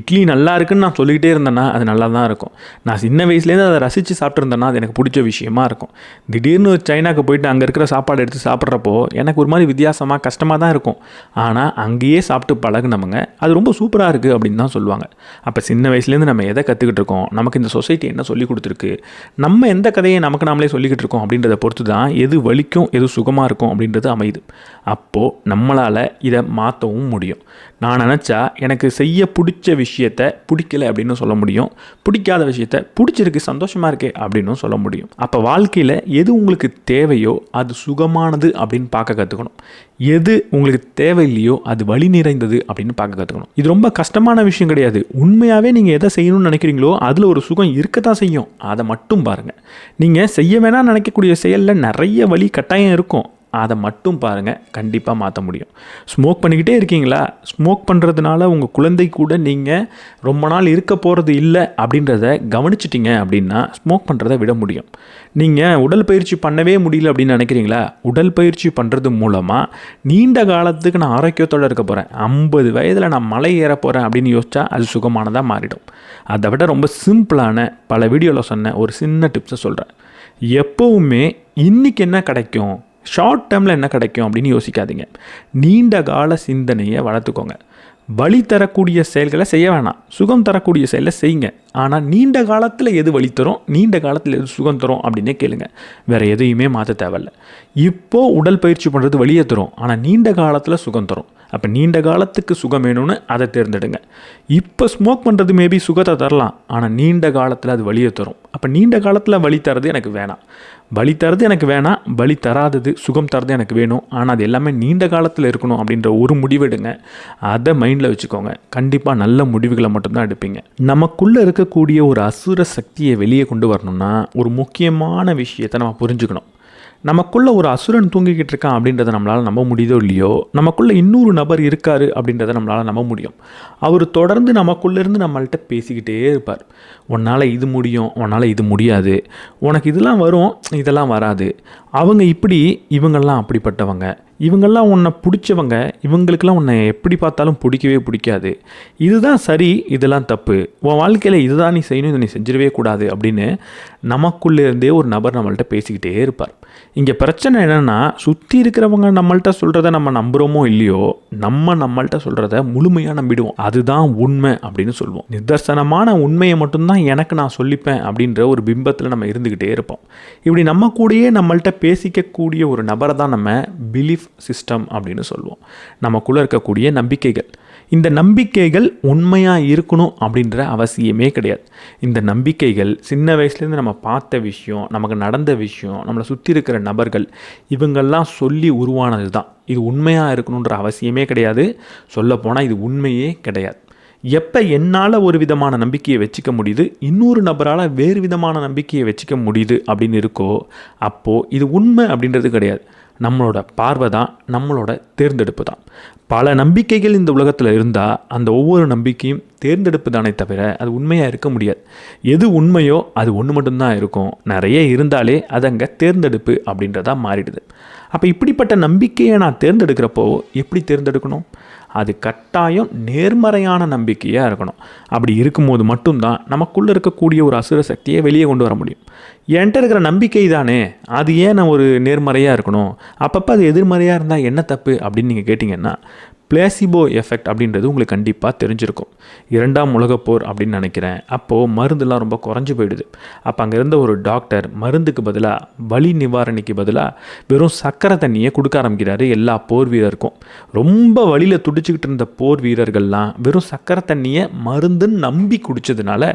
இட்லி நல்லா இருக்குன்னு நான் சொல்லிக்கிட்டே இருந்தேன்னா அது நல்லா தான் இருக்கும். நான் சின்ன வயசுலேருந்து அதை ரசித்து சாப்பிட்ருந்தேன்னா அது எனக்கு பிடிச்ச விஷயமா இருக்கும். திடீர்னு சைனாக்கு போயிட்டு அங்கே இருக்கிற சாப்பாடு எடுத்து சாப்பிட்றப்போ எனக்கு ஒரு மாதிரி வித்தியாசமாக கஷ்டமாக தான் இருக்கும். ஆனால் அங்கேயே சாப்பிட்டு பழகுனவங்க அது ரொம்ப சூப்பராக இருக்குது அப்படின்னு தான் சொல்லுவாங்க. அப்போ சின்ன வயசுலேருந்து நம்ம எதை கற்றுக்கிட்டு இருக்கோம், நமக்கு இந்த சொசைட்டி என்ன சொல்லி கொடுத்துருக்கு, நம்ம எந்த கதையை நமக்கு நாமளே சொல்லிக்கிட்டு இருக்கோம் அப்படின்றத பொறுத்து தான் எது வலிக்கும் எது சுகமாக இருக்கும் அப்படின்றது அமையுது. அப்போது நம்மளால் இதை மாற்றவும் முடியும். நான் நினச்சா எனக்கு செய்ய பிடிச்ச விஷயத்தை பிடிக்கல அப்படின்னு சொல்ல முடியும், பிடிக்காத விஷயத்தை பிடிச்சிருக்கு சந்தோஷமாக இருக்கே அப்படின்னு சொல்ல முடியும். அப்போ வாழ்க்கையில் எது உங்களுக்கு தேவையோ அது சுகமானது அப்படின்னு பார்க்க கற்றுக்கணும். எது உங்களுக்கு தேவையில்லையோ அது வலி நிறைந்தது அப்படின்னு பார்க்க கற்றுக்கணும். இது ரொம்ப கஷ்டமான விஷயம் கிடையாது. உண்மையாகவே நீங்கள் எதை செய்யணும்னு நினைக்கிறீங்களோ அதில் ஒரு சுகம் இருக்கத்தான் செய்யும். அதை மட்டும் பாருங்கள். நீங்கள் செய்ய வேணாம்னு நினைக்கக்கூடிய செயலில் நிறைய வலி கட்டாயம் இருக்கும். அதை மட்டும் பாருங்கள், கண்டிப்பாக மாற்ற முடியும். ஸ்மோக் பண்ணிக்கிட்டே இருக்கீங்களா, ஸ்மோக் பண்ணுறதுனால உங்கள் குழந்தை கூட நீங்கள் ரொம்ப நாள் இருக்க போகிறது இல்லை அப்படின்றத கவனிச்சிட்டிங்க அப்படின்னா ஸ்மோக் பண்ணுறதை விட முடியும். நீங்கள் உடல் பயிற்சி பண்ணவே முடியல அப்படின்னு நினைக்கிறீங்களா, உடல் பயிற்சி பண்ணுறது மூலமாக நீண்ட காலத்துக்கு நான் ஆரோக்கியத்தோடு இருக்க போகிறேன், 50 வயதில் நான் மலை ஏற போகிறேன் அப்படின்னு யோசிச்சா அது சுகமானதாக மாறிடும். அதை விட ரொம்ப சிம்பிளான பல வீடியோவில் சொன்ன ஒரு சின்ன டிப்ஸை சொல்கிறேன். எப்போவுமே இன்றைக்கி என்ன கிடைக்கும், ஷார்ட் டேர்மில் என்ன கிடைக்கும் அப்படின்னு யோசிக்காதீங்க. நீண்ட கால சிந்தனையை வளர்த்துக்கோங்க. வலி தரக்கூடிய செயல்களை செய்ய வேணாம், சுகம் தரக்கூடிய செயலை செய்யுங்க. ஆனால் நீண்ட காலத்தில் எது வலி தரும், நீண்ட காலத்தில் எது சுகம் தரும் அப்படின்னே கேளுங்க. வேறு எதையுமே மாற்ற தேவையில்ல. இப்போது உடல் பயிற்சி பண்ணுறது வலியை தரும், ஆனால் நீண்ட காலத்தில் சுகம் தரும். அப்போ நீண்ட காலத்துக்கு சுகம் வேணும்னு அதை தேர்ந்தெடுங்க. இப்போ ஸ்மோக் பண்ணுறது மேபி சுகத்தை தரலாம், ஆனால் நீண்ட காலத்தில் அது வலியை தரும். அப்போ நீண்ட காலத்தில் வலி தரது எனக்கு வேணாம், வலி தரது எனக்கு வேணாம், வலி தராதது சுகம் தரது எனக்கு வேணும், ஆனால் அது எல்லாமே நீண்ட காலத்தில் இருக்கணும் அப்படின்ற ஒரு முடிவெடுங்க. அதை மைண்டில் வச்சுக்கோங்க. கண்டிப்பாக நல்ல முடிவுகளை மட்டும்தான் எடுப்பீங்க. நமக்குள்ளே இருக்கக்கூடிய ஒரு அசுர சக்தியை வெளியே கொண்டு வரணும்னா ஒரு முக்கியமான விஷயத்தை நம்ம புரிஞ்சுக்கணும். நமக்குள்ளே ஒரு அசுரன் தூங்கிக்கிட்டு இருக்கான் அப்படின்றத நம்மளால் நம்ப முடியுதோ இல்லையோ, நமக்குள்ளே இன்னொரு நபர் இருக்கார் அப்படின்றத நம்மளால் நம்ப முடியும். அவர் தொடர்ந்து நமக்குள்ளேருந்து நம்மள்கிட்ட பேசிக்கிட்டே இருப்பார். உன்னால் இது முடியும், உன்னால் இது முடியாது, உனக்கு இதெல்லாம் வரும், இதெல்லாம் வராது, அவங்க இப்படி, இவங்கெல்லாம் அப்படிப்பட்டவங்க, இவங்கெல்லாம் உன்னை பிடிச்சவங்க, இவங்களுக்கெல்லாம் உன்னை எப்படி பார்த்தாலும் பிடிக்கவே பிடிக்காது, இதுதான் சரி, இதெல்லாம் தப்பு, உன் வாழ்க்கையில் இதுதான் நீ செய்யணும், இதை நீ செஞ்சிடவே கூடாது அப்படின்னு நமக்குள்ளேருந்தே ஒரு நபர் நம்மள்கிட்ட பேசிக்கிட்டே இருப்பார். இங்கே பிரச்சனை என்னென்னா, சுற்றி இருக்கிறவங்க நம்மள்கிட்ட சொல்கிறத நம்ம நம்புகிறோமோ இல்லையோ, நம்மள்கிட்ட சொல்கிறத முழுமையாக நம்பிடுவோம். அதுதான் உண்மை அப்படின்னு சொல்லுவோம். நிதர்சனமான உண்மையை மட்டும்தான் எனக்கு நான் சொல்லிப்பேன் அப்படின்ற ஒரு பிம்பத்தில் நம்ம இருந்துக்கிட்டே இருப்போம். இப்படி நம்ம கூடயே நம்மள்கிட்ட பேசிக்கக்கூடிய ஒரு நபரை தான் நம்ம பிலீஃப் சிஸ்டம் அப்படின்னு சொல்லுவோம். நமக்குள்ளே இருக்கக்கூடிய நம்பிக்கைகள். இந்த நம்பிக்கைகள் உண்மையாக இருக்கணும் அப்படின்ற அவசியமே கிடையாது. இந்த நம்பிக்கைகள் சின்ன வயசுலேருந்து நம்ம பார்த்த விஷயம், நமக்கு நடந்த விஷயம், நம்மளை சுற்றி இருக்கிற நபர்கள், இவங்கெல்லாம் சொல்லி உருவானது தான். இது உண்மையாக இருக்கணுன்ற அவசியமே கிடையாது. சொல்லப்போனால் இது உண்மையே கிடையாது. எப்போ என்னால் ஒரு விதமான நம்பிக்கையை வச்சுக்க முடியுது, இன்னொரு நபரால் வேறு விதமான நம்பிக்கையை வச்சுக்க முடியுது அப்படின்னு இருக்கோ, அப்போது இது உண்மை அப்படின்றது கிடையாது. நம்மளோட பார்வை தான், நம்மளோட தேர்ந்தெடுப்பு தான். பல நம்பிக்கைகள் இந்த உலகத்தில் இருந்தால் அந்த ஒவ்வொரு நம்பிக்கையும் தேர்ந்தெடுப்பு தானே தவிர அது உண்மையாக இருக்க முடியாது. எது உண்மையோ அது ஒன்று மட்டும்தான் இருக்கும். நிறைய இருந்தாலே அது அங்கே தேர்ந்தெடுப்பு அப்படின்றதா மாறிடுது. அப்போ இப்படிப்பட்ட நம்பிக்கையை நான் தேர்ந்தெடுக்கிறப்போ எப்படி தேர்ந்தெடுக்கணும்? அது கட்டாயம் நேர்மறையான நம்பிக்கையாக இருக்கணும். அப்படி இருக்கும்போது மட்டும்தான் நமக்குள்ளே இருக்கக்கூடிய ஒரு அசுர சக்தியை வெளியே கொண்டு வர முடியும். என்கிட்ட இருக்கிற நம்பிக்கை தானே, அது ஏன் நான் ஒரு நேர்மறையாக இருக்கணும், அப்பப்போ அது எதிர்மறையாக இருந்தால் என்ன தப்பு அப்படின்னு நீங்கள் கேட்டிங்கன்னா, பிளேசிபோ எஃபெக்ட் அப்படின்றது உங்களுக்கு கண்டிப்பாக தெரிஞ்சிருக்கும். 2ஆம் உலகப்போர் அப்படின்னு நினைக்கிறேன். அப்போது மருந்துலாம் ரொம்ப குறைஞ்சி போயிடுது. அப்போ அங்கே இருந்த ஒரு டாக்டர் மருந்துக்கு பதிலாக, வலி நிவாரணிக்கு பதிலாக வெறும் சக்கரை தண்ணியை கொடுக்க ஆரம்பிக்கிறாரு எல்லா போர் வீரருக்கும். ரொம்ப வலியில் துடிச்சிக்கிட்டு இருந்த போர் வீரர்கள்லாம் வெறும் சக்கரை தண்ணியை மருந்துன்னு நம்பி குடித்ததுனால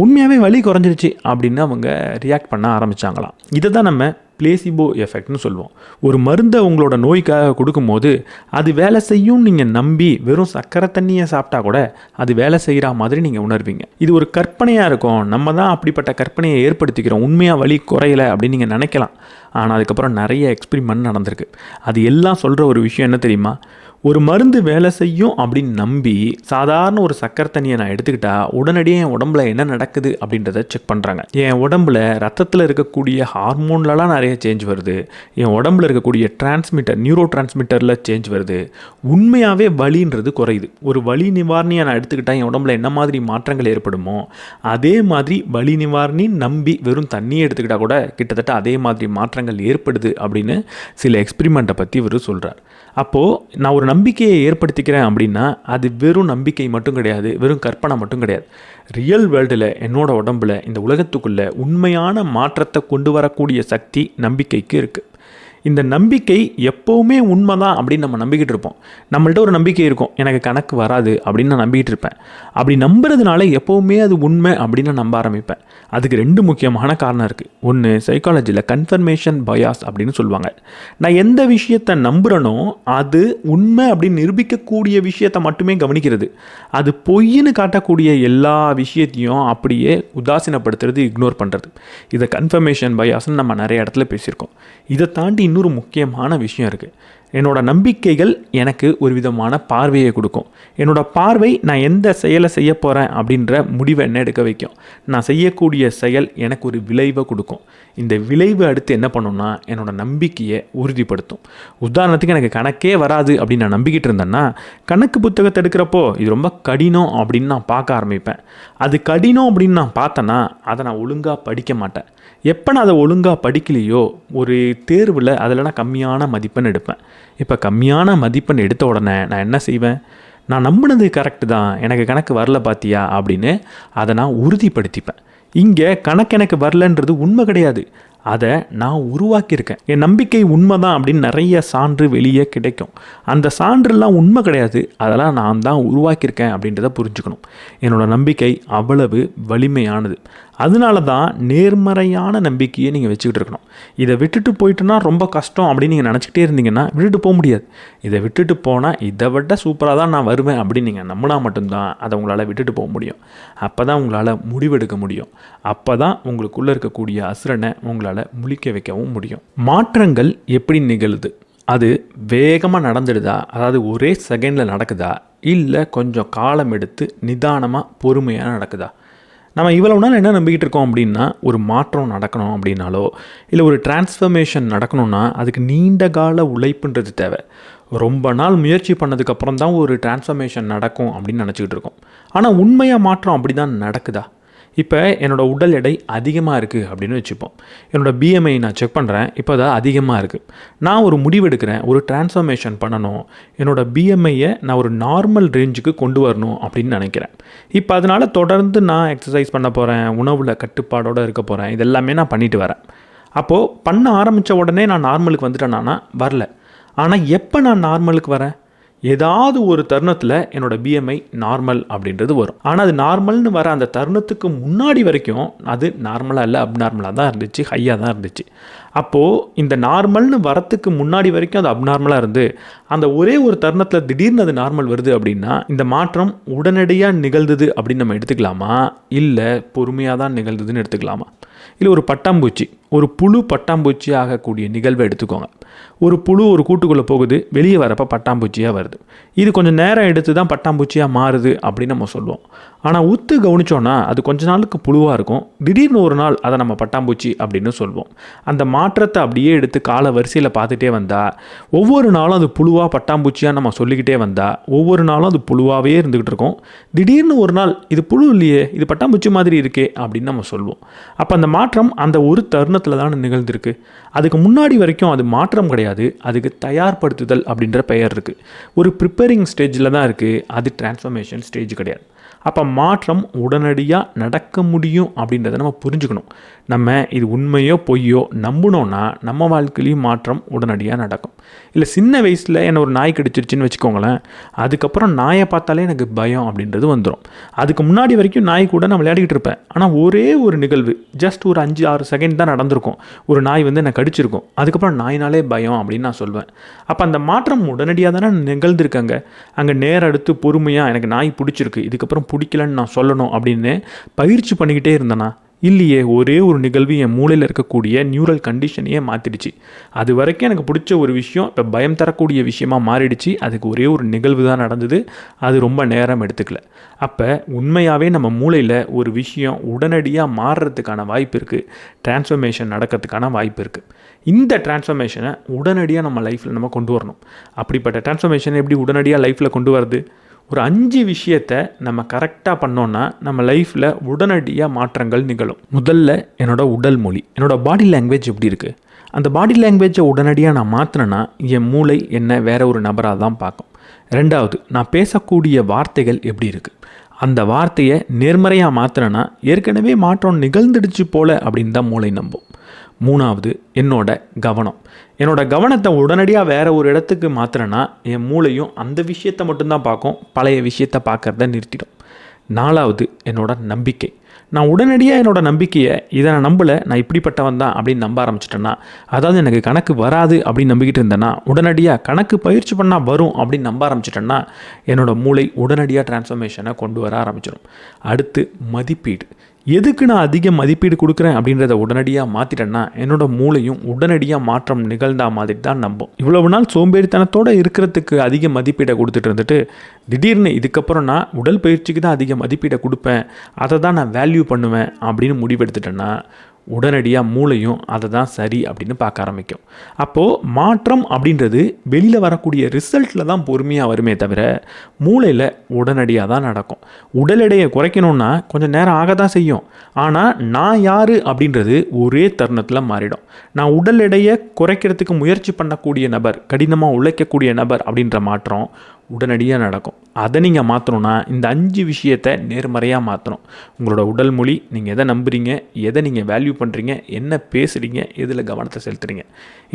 உண்மையாகவே வலி குறைஞ்சிருச்சு அப்படின்னு அவங்க ரியாக்ட் பண்ண ஆரம்பித்தாங்களாம். இதை தான் நம்ம பிளேசிபோ எஃபெக்ட்னு சொல்லுவோம். ஒரு மருந்தை உங்களோட நோய்க்காக கொடுக்கும்போது அது வேலை செய்யும் நீங்கள் நம்பி வெறும் சக்கரை தண்ணியை சாப்பிட்டா கூட அது வேலை செய்கிற மாதிரி நீங்கள் உணர்வீங்க. இது ஒரு கற்பனையாக இருக்கும், நம்ம தான் அப்படிப்பட்ட கற்பனையை ஏற்படுத்திக்கிறோம், உண்மையாக வலி குறையலை அப்படின்னு நீங்கள் நினைக்கலாம். ஆனால் அதுக்கப்புறம் நிறைய எக்ஸ்பெரிமெண்ட் நடந்திருக்கு. அது எல்லாம் சொல்கிற ஒரு விஷயம் என்ன தெரியுமா? ஒரு மருந்து வேலை செய்யும் அப்படின்னு நம்பி சாதாரண ஒரு சக்கரை தண்ணியை நான் எடுத்துக்கிட்டா உடனடியே என் உடம்புல என்ன நடக்குது அப்படின்றத செக் பண்ணுறாங்க. என் உடம்புல ரத்தத்தில் இருக்கக்கூடிய ஹார்மோன்லலாம் நிறைய சேஞ்ச் வருது, என் உடம்புல இருக்கக்கூடிய நியூரோ டிரான்ஸ்மிட்டரில் சேஞ்ச் வருது, உண்மையாகவே வலின்றது குறையுது. ஒரு வலி நிவாரணியை நான் எடுத்துக்கிட்டால் என் உடம்புல என்ன மாதிரி மாற்றங்கள் ஏற்படுமோ அதே மாதிரி வலி நிவாரணி நம்பி வெறும் தண்ணியை எடுத்துக்கிட்டால் கூட கிட்டத்தட்ட அதே மாதிரி மாற்றங்கள் ஏற்படுது அப்படின்னு சில எக்ஸ்பிரிமெண்ட்டை பற்றி இவர் சொல்கிறார். அப்போது நான் ஒரு நம்பிக்கையை ஏற்படுத்திக்கிறேன் அப்படின்னா அது வெறும் நம்பிக்கை மட்டும் கிடையாது, வெறும் கற்பனை மட்டும் கிடையாது. ரியல் வேர்ல்டில் என்னோட உடம்புல இந்த உலகத்துக்குள்ளே உண்மையான மாற்றத்தை கொண்டு வரக்கூடிய சக்தி நம்பிக்கைக்கு இருக்குது. இந்த நம்பிக்கை எப்போவுமே உண்மை தான் அப்படின்னு நம்ம நம்பிக்கிட்டு இருப்போம். நம்மள்ட்ட ஒரு நம்பிக்கை இருக்கும், எனக்கு கணக்கு வராது அப்படின்னு நான் நம்பிக்கிட்டு இருப்பேன். அப்படி நம்புறதுனால எப்போவுமே அது உண்மை அப்படின்னு நான் நம்ப ஆரம்பிப்பேன். அதுக்கு 2 முக்கியமான காரணம் இருக்குது. ஒன்று, சைக்காலஜியில் கன்ஃபர்மேஷன் பயாஸ் அப்படின்னு சொல்லுவாங்க. நான் எந்த விஷயத்தை நம்புகிறேனோ அது உண்மை அப்படின்னு நிரூபிக்கக்கூடிய விஷயத்தை மட்டுமே கவனிக்கிறது. அது பொய்ன்னு காட்டக்கூடிய எல்லா விஷயத்தையும் அப்படியே உதாசீனப்படுத்துறது, இக்னோர் பண்ணுறது. இதை கன்ஃபர்மேஷன் பயாஸ்ன்னு நம்ம நிறைய இடத்துல பேசியிருக்கோம். இதை தாண்டி இன்னொரு முக்கியமான விஷயம் இருக்குது. என்னோடய நம்பிக்கைகள் எனக்கு ஒரு விதமான பார்வையை கொடுக்கும். என்னோடய பார்வை நான் எந்த செயலை செய்ய போகிறேன் அப்படின்ற முடிவை என்ன எடுக்க வைக்கும். நான் செய்யக்கூடிய செயல் எனக்கு ஒரு விளைவை கொடுக்கும். இந்த விளைவு அடுத்து என்ன பண்ணுன்னா என்னோடய நம்பிக்கையை உறுதிப்படுத்தும். உதாரணத்துக்கு எனக்கு கணக்கே வராது அப்படின்னு நான் நம்பிக்கிட்டு இருந்தேன்னா கணக்கு புத்தகத்தை எடுக்கிறப்போ இது ரொம்ப கடினம் அப்படின்னு நான் பார்க்க ஆரம்பிப்பேன். அது கடினம் அப்படின்னு நான் பார்த்தேன்னா அதை நான் ஒழுங்காக படிக்க மாட்டேன். எப்போ நான் அதை ஒழுங்காக படிக்கலையோ ஒரு தேர்வில் அதில் நான் கம்மியான மதிப்பெண் எடுப்பேன். இப்போ கம்மியான மதிப்பெண் எடுத்த உடனே நான் என்ன செய்வேன், நான் நம்பினது கரெக்டு தான், எனக்கு கணக்கு வரல பார்த்தியா அப்படின்னு அதை நான் உறுதிப்படுத்திப்பேன். இங்கே கணக்கு எனக்கு வரலன்றது உண்மை கிடையாது, அதை நான் உருவாக்கியிருக்கேன். என் நம்பிக்கை உண்மை தான் அப்படின்னு நிறைய சான்று வெளியே கிடைக்கும். அந்த சான்றுலாம் உண்மை கிடையாது, அதெல்லாம் நான் தான் உருவாக்கியிருக்கேன் அப்படின்றத புரிஞ்சுக்கணும். என்னோடய நம்பிக்கை அவ்வளவு வலிமையானது. அதனால தான் நேர்மறையான நம்பிக்கையை நீங்கள் வச்சுக்கிட்டு இருக்கணும். இதை விட்டுட்டு போயிட்டுனா ரொம்ப கஷ்டம் அப்படின்னு நீங்கள் நினச்சிக்கிட்டே இருந்தீங்கன்னா விட்டுட்டு போக முடியாது. இதை விட்டுட்டு போனால் இதை விட சூப்பராக தான் நான் வருவேன் அப்படின்னு நீங்கள் நம்பினா மட்டும்தான் அதை உங்களால் விட்டுட்டு போக முடியும். அப்போ தான் உங்களால் முடிவெடுக்க முடியும். அப்போ தான் உங்களுக்குள்ளே இருக்கக்கூடிய அசுரனை உங்களால் முழிக்க வைக்கவும் முடியும். மாற்றங்கள் எப்படி நிகழுது? அது வேகமாக நடந்துடுதா, அதாவது ஒரே செகண்டில் நடக்குதா, இல்லை கொஞ்சம் காலம் எடுத்து நிதானமாக பொறுமையாக நடக்குதா? நம்ம இவ்வளவு நாள் என்ன நம்பிக்கிட்டு இருக்கோம் அப்படின்னா ஒரு மாற்றம் நடக்கணும் அப்படின்னாலோ இல்லை ஒரு டிரான்ஸ்ஃபர்மேஷன் நடக்கணும்னா அதுக்கு நீண்ட கால உழைப்புன்றது தேவை. ரொம்ப நாள் முயற்சி பண்ணதுக்கப்புறம் தான் ஒரு டிரான்ஸ்ஃபர்மேஷன் நடக்கும் அப்படின்னு நினச்சிக்கிட்டு இருக்கோம். ஆனால் உண்மையாக மாற்றம் அப்படி தான் நடக்குதா? இப்போ என்னோடய உடல் எடை அதிகமாக இருக்குது அப்படின்னு வச்சுப்போம். என்னோடய பிஎம்ஐ நான் செக் பண்ணுறேன், இப்போ அது அதிகமாக இருக்குது. நான் ஒரு முடிவு எடுக்கிறேன், ஒரு டிரான்ஸ்ஃபர்மேஷன் பண்ணணும், என்னோடய பிஎம்ஐயை நான் ஒரு நார்மல் ரேஞ்சுக்கு கொண்டு வரணும் அப்படின்னு நினைக்கிறேன். இப்போ அதனால் தொடர்ந்து நான் எக்ஸசைஸ் பண்ண போகிறேன், உணவில் கட்டுப்பாடோடு இருக்க போகிறேன், இதெல்லாமே நான் பண்ணிட்டு வரேன். அப்போது பண்ண ஆரம்பித்த உடனே நான் நார்மலுக்கு வந்துட்டேன்னா வரல. ஆனால் எப்போ நான் நார்மலுக்கு வரேன், ஏதாவது ஒரு தருணத்தில் என்னோடய பிஎம்ஐ நார்மல் அப்படின்றது வரும். ஆனால் அது நார்மல்னு வர அந்த தருணத்துக்கு முன்னாடி வரைக்கும் அது நார்மலாக இல்லை, அப்நார்மலாக தான் இருந்துச்சு, ஹையாக தான் இருந்துச்சு. அப்போது இந்த நார்மல்னு வரத்துக்கு முன்னாடி வரைக்கும் அது அப்நார்மலாக இருந்து அந்த ஒரே ஒரு தருணத்தில் திடீர்னு அது நார்மல் வருது அப்படின்னா இந்த மாற்றம் உடனடியாக நிகழ்ந்தது அப்படின்னு நம்ம எடுத்துக்கலாமா, இல்லை பொறுமையாக தான் நிகழ்ந்ததுன்னு எடுத்துக்கலாமா? இல்லை ஒரு பட்டாம்பூச்சி, ஒரு புழு பட்டாம்பூச்சி ஆகக்கூடிய நிகழ்வை எடுத்துக்கோங்க. ஒரு புழு ஒரு கூட்டுக்குள்ளே போகுது, வெளியே வரப்போ பட்டாம்பூச்சியாக வருது. இது கொஞ்சம் நேரம் எடுத்து தான் பட்டாம்பூச்சியாக மாறுது அப்படின்னு நம்ம சொல்லுவோம். ஆனால் உத்து கவனிச்சோன்னா அது கொஞ்ச நாளுக்கு புழுவாக இருக்கும், திடீர்னு ஒரு நாள் அதை நம்ம பட்டாம்பூச்சி அப்படின்னு சொல்லுவோம். அந்த மாற்றத்தை அப்படியே எடுத்து கால வரிசையில் பார்த்துட்டே வந்தால் ஒவ்வொரு நாளும் அது புழுவாக பட்டாம்பூச்சியாக நம்ம சொல்லிக்கிட்டே வந்தால் ஒவ்வொரு நாளும் அது புழுவாகவே இருந்துக்கிட்டு இருக்கும். திடீர்னு ஒரு நாள் இது புழு இல்லையே, இது பட்டாம்பூச்சி மாதிரி இருக்கே அப்படின்னு நம்ம சொல்லுவோம். அப்போ அந்த மாற்றம் அந்த ஒரு தருணத்தில் தான் நிகழ்ந்திருக்கு. அதுக்கு முன்னாடி வரைக்கும் அது மாற்றம் கிடையாது, அதுக்கு தயார்படுத்துதல் அப்படின்ற பெயர் இருக்குது. ஒரு ப்ரிப்பேரிங் ஸ்டேஜில் தான் இருக்குது, அது டிரான்ஸ்ஃபர்மேஷன் ஸ்டேஜ் கிடையாது. அப்போ மாற்றம் உடனடியாக நடக்க முடியும் அப்படின்றத நம்ம புரிஞ்சுக்கணும். நம்ம இது உண்மையோ பொய்யோ நம்பினோன்னா நம்ம வாழ்க்கையிலையும் மாற்றம் உடனடியாக நடக்கும். இல்லை சின்ன வயசில் என்னை ஒரு நாய் கடிச்சிருச்சுன்னு வச்சுக்கோங்களேன், அதுக்கப்புறம் நாயை பார்த்தாலே எனக்கு பயம் அப்படின்றது வந்துடும். அதுக்கு முன்னாடி வரைக்கும் நாய் கூட நான் விளையாடிக்கிட்டு இருப்பேன். ஆனால் ஒரே ஒரு நிகழ்வு ஜஸ்ட் ஒரு 5-6 செகண்ட் தான் நடந்திருக்கும். ஒரு நாய் வந்து என்னை கடிச்சிருக்கும், அதுக்கப்புறம் நாயினாலே பயம் அப்படின்னு நான் சொல்வேன். அப்போ அந்த மாற்றம் உடனடியாக தானே நிகழ்ந்திருக்காங்க. அங்கே நேரம் எடுத்து பொறுமையாக எனக்கு நாய் பிடிச்சிருக்கு, இதுக்கப்புறம் பிடிக்கலன்னு நான் சொல்லணும் அப்படின்னு பயிற்சி பண்ணிக்கிட்டே இருந்தேன்னா இல்லையே, ஒரே ஒரு நிகழ்வு என் மூளையில் இருக்கக்கூடிய நியூரல் கண்டிஷனையே மாற்றிடுச்சு. அது வரைக்கும் எனக்கு பிடிச்ச ஒரு விஷயம் இப்போ பயம் தரக்கூடிய விஷயமா மாறிடுச்சு. அதுக்கு ஒரே ஒரு நிகழ்வு தான் நடந்தது. அது ரொம்ப நேரம் எடுத்துக்கல. அப்போ உண்மையாகவே நம்ம மூளையில் ஒரு விஷயம் உடனடியாக மாறுறதுக்கான வாய்ப்பு இருக்குது, டிரான்ஸ்ஃபர்மேஷன் நடக்கிறதுக்கான வாய்ப்பு இருக்குது. இந்த டிரான்ஸ்ஃபர்மேஷனை உடனடியாக நம்ம லைஃப்பில் நம்ம கொண்டு வரணும். அப்படிப்பட்ட டிரான்ஸ்ஃபர்மேஷனை எப்படி உடனடியாக லைஃப்பில் கொண்டு வரது? ஒரு 5 விஷயத்தை நம்ம கரெக்டாக பண்ணோன்னா நம்ம லைஃப்பில் உடனடியாக மாற்றங்கள் நிகழும். முதல்ல என்னோடய உடல் மொழி, என்னோடய பாடி லாங்குவேஜ் எப்படி இருக்குது? அந்த பாடி லாங்குவேஜை உடனடியாக நான் மாற்றினேன்னா என் மூளை என்ன வேறு ஒரு நபராக தான் பார்க்கும். ரெண்டாவது, நான் பேசக்கூடிய வார்த்தைகள் எப்படி இருக்குது? அந்த வார்த்தையை நேர்மறையாக மாற்றினேன்னா ஏற்கனவே மாற்றம் நிகழ்ந்துடுச்சு போல் அப்படின்னு தான் மூளை நம்பும். மூணாவது, என்னோட கவனம். என்னோடய கவனத்தை உடனடியாக வேறு ஒரு இடத்துக்கு மாற்றினேன்னா என் மூளையும் அந்த விஷயத்தை மட்டும்தான் பார்க்கும், பழைய விஷயத்தை பார்க்குறத நிறுத்திடும். நாலாவது, என்னோட நம்பிக்கை. நான் உடனடியாக என்னோடய நம்பிக்கையை, இதை நான் நம்பலை, நான் இப்படிப்பட்டவன் தான் அப்படின்னு நம்ப ஆரம்பிச்சிட்டேன்னா, அதாவது எனக்கு கணக்கு வராது அப்படின்னு நம்பிக்கிட்டு இருந்தேன்னா உடனடியாக கணக்கு பயிற்சி பண்ணால் வரும் அப்படின்னு நம்ப ஆரம்பிச்சிட்டேன்னா என்னோடய மூளை உடனடியாக டிரான்ஸ்ஃபர்மேஷனை கொண்டு வர ஆரம்பிச்சிடும். அடுத்து, மதிப்பீடு. எதுக்கு நான் அதிக மதிப்பீடு கொடுக்குறேன் அப்படின்றத உடனடியாக மாற்றிட்டேன்னா என்னோடய மூளையும் உடனடியாக மாற்றம் நிகழ்ந்தா மாதிரி தான் நம்பும். இவ்வளவு நாள் சோம்பேறித்தனத்தோடு இருக்கிறதுக்கு அதிக மதிப்பீடை கொடுத்துட்டு இருந்துட்டு திடீர்னு இதுக்கப்புறம் நான் உடல் பயிற்சிக்கு தான் அதிக மதிப்பீடை கொடுப்பேன், அதை தான் நான் வேல்யூ பண்ணுவேன் அப்படின்னு முடிவெடுத்துட்டேன்னா உடனடியாக மூளையும் அதை தான் சரி அப்படின்னு பார்க்க ஆரம்பிக்கும். அப்போது மாற்றம் அப்படின்றது வெளியில் வரக்கூடிய ரிசல்ட்டில் தான் பொறுமையாக வருமே தவிர மூளையில் உடனடியாக தான் நடக்கும். உடல் எடையை குறைக்கணுன்னா கொஞ்சம் நேரம் ஆக தான் செய்யும். ஆனால் நான் யார் அப்படின்றது ஒரே தருணத்தில் மாறிடும். நான் உடல் எடையை குறைக்கிறதுக்கு முயற்சி பண்ணக்கூடிய நபர், கடினமாக உழைக்கக்கூடிய நபர் அப்படின்ற மாற்றம் உடனடியாக நடக்கும். அதை நீங்கள் மாற்றணுன்னா இந்த 5 விஷயத்தை நேர்மறையாக மாற்றணும். உங்களோட உடல் மொழி, நீங்கள் எதை நம்புறீங்க, எதை நீங்கள் வேல்யூ பண்ணுறீங்க, என்ன பேசுகிறீங்க, எதில் கவனத்தை செலுத்துறீங்க,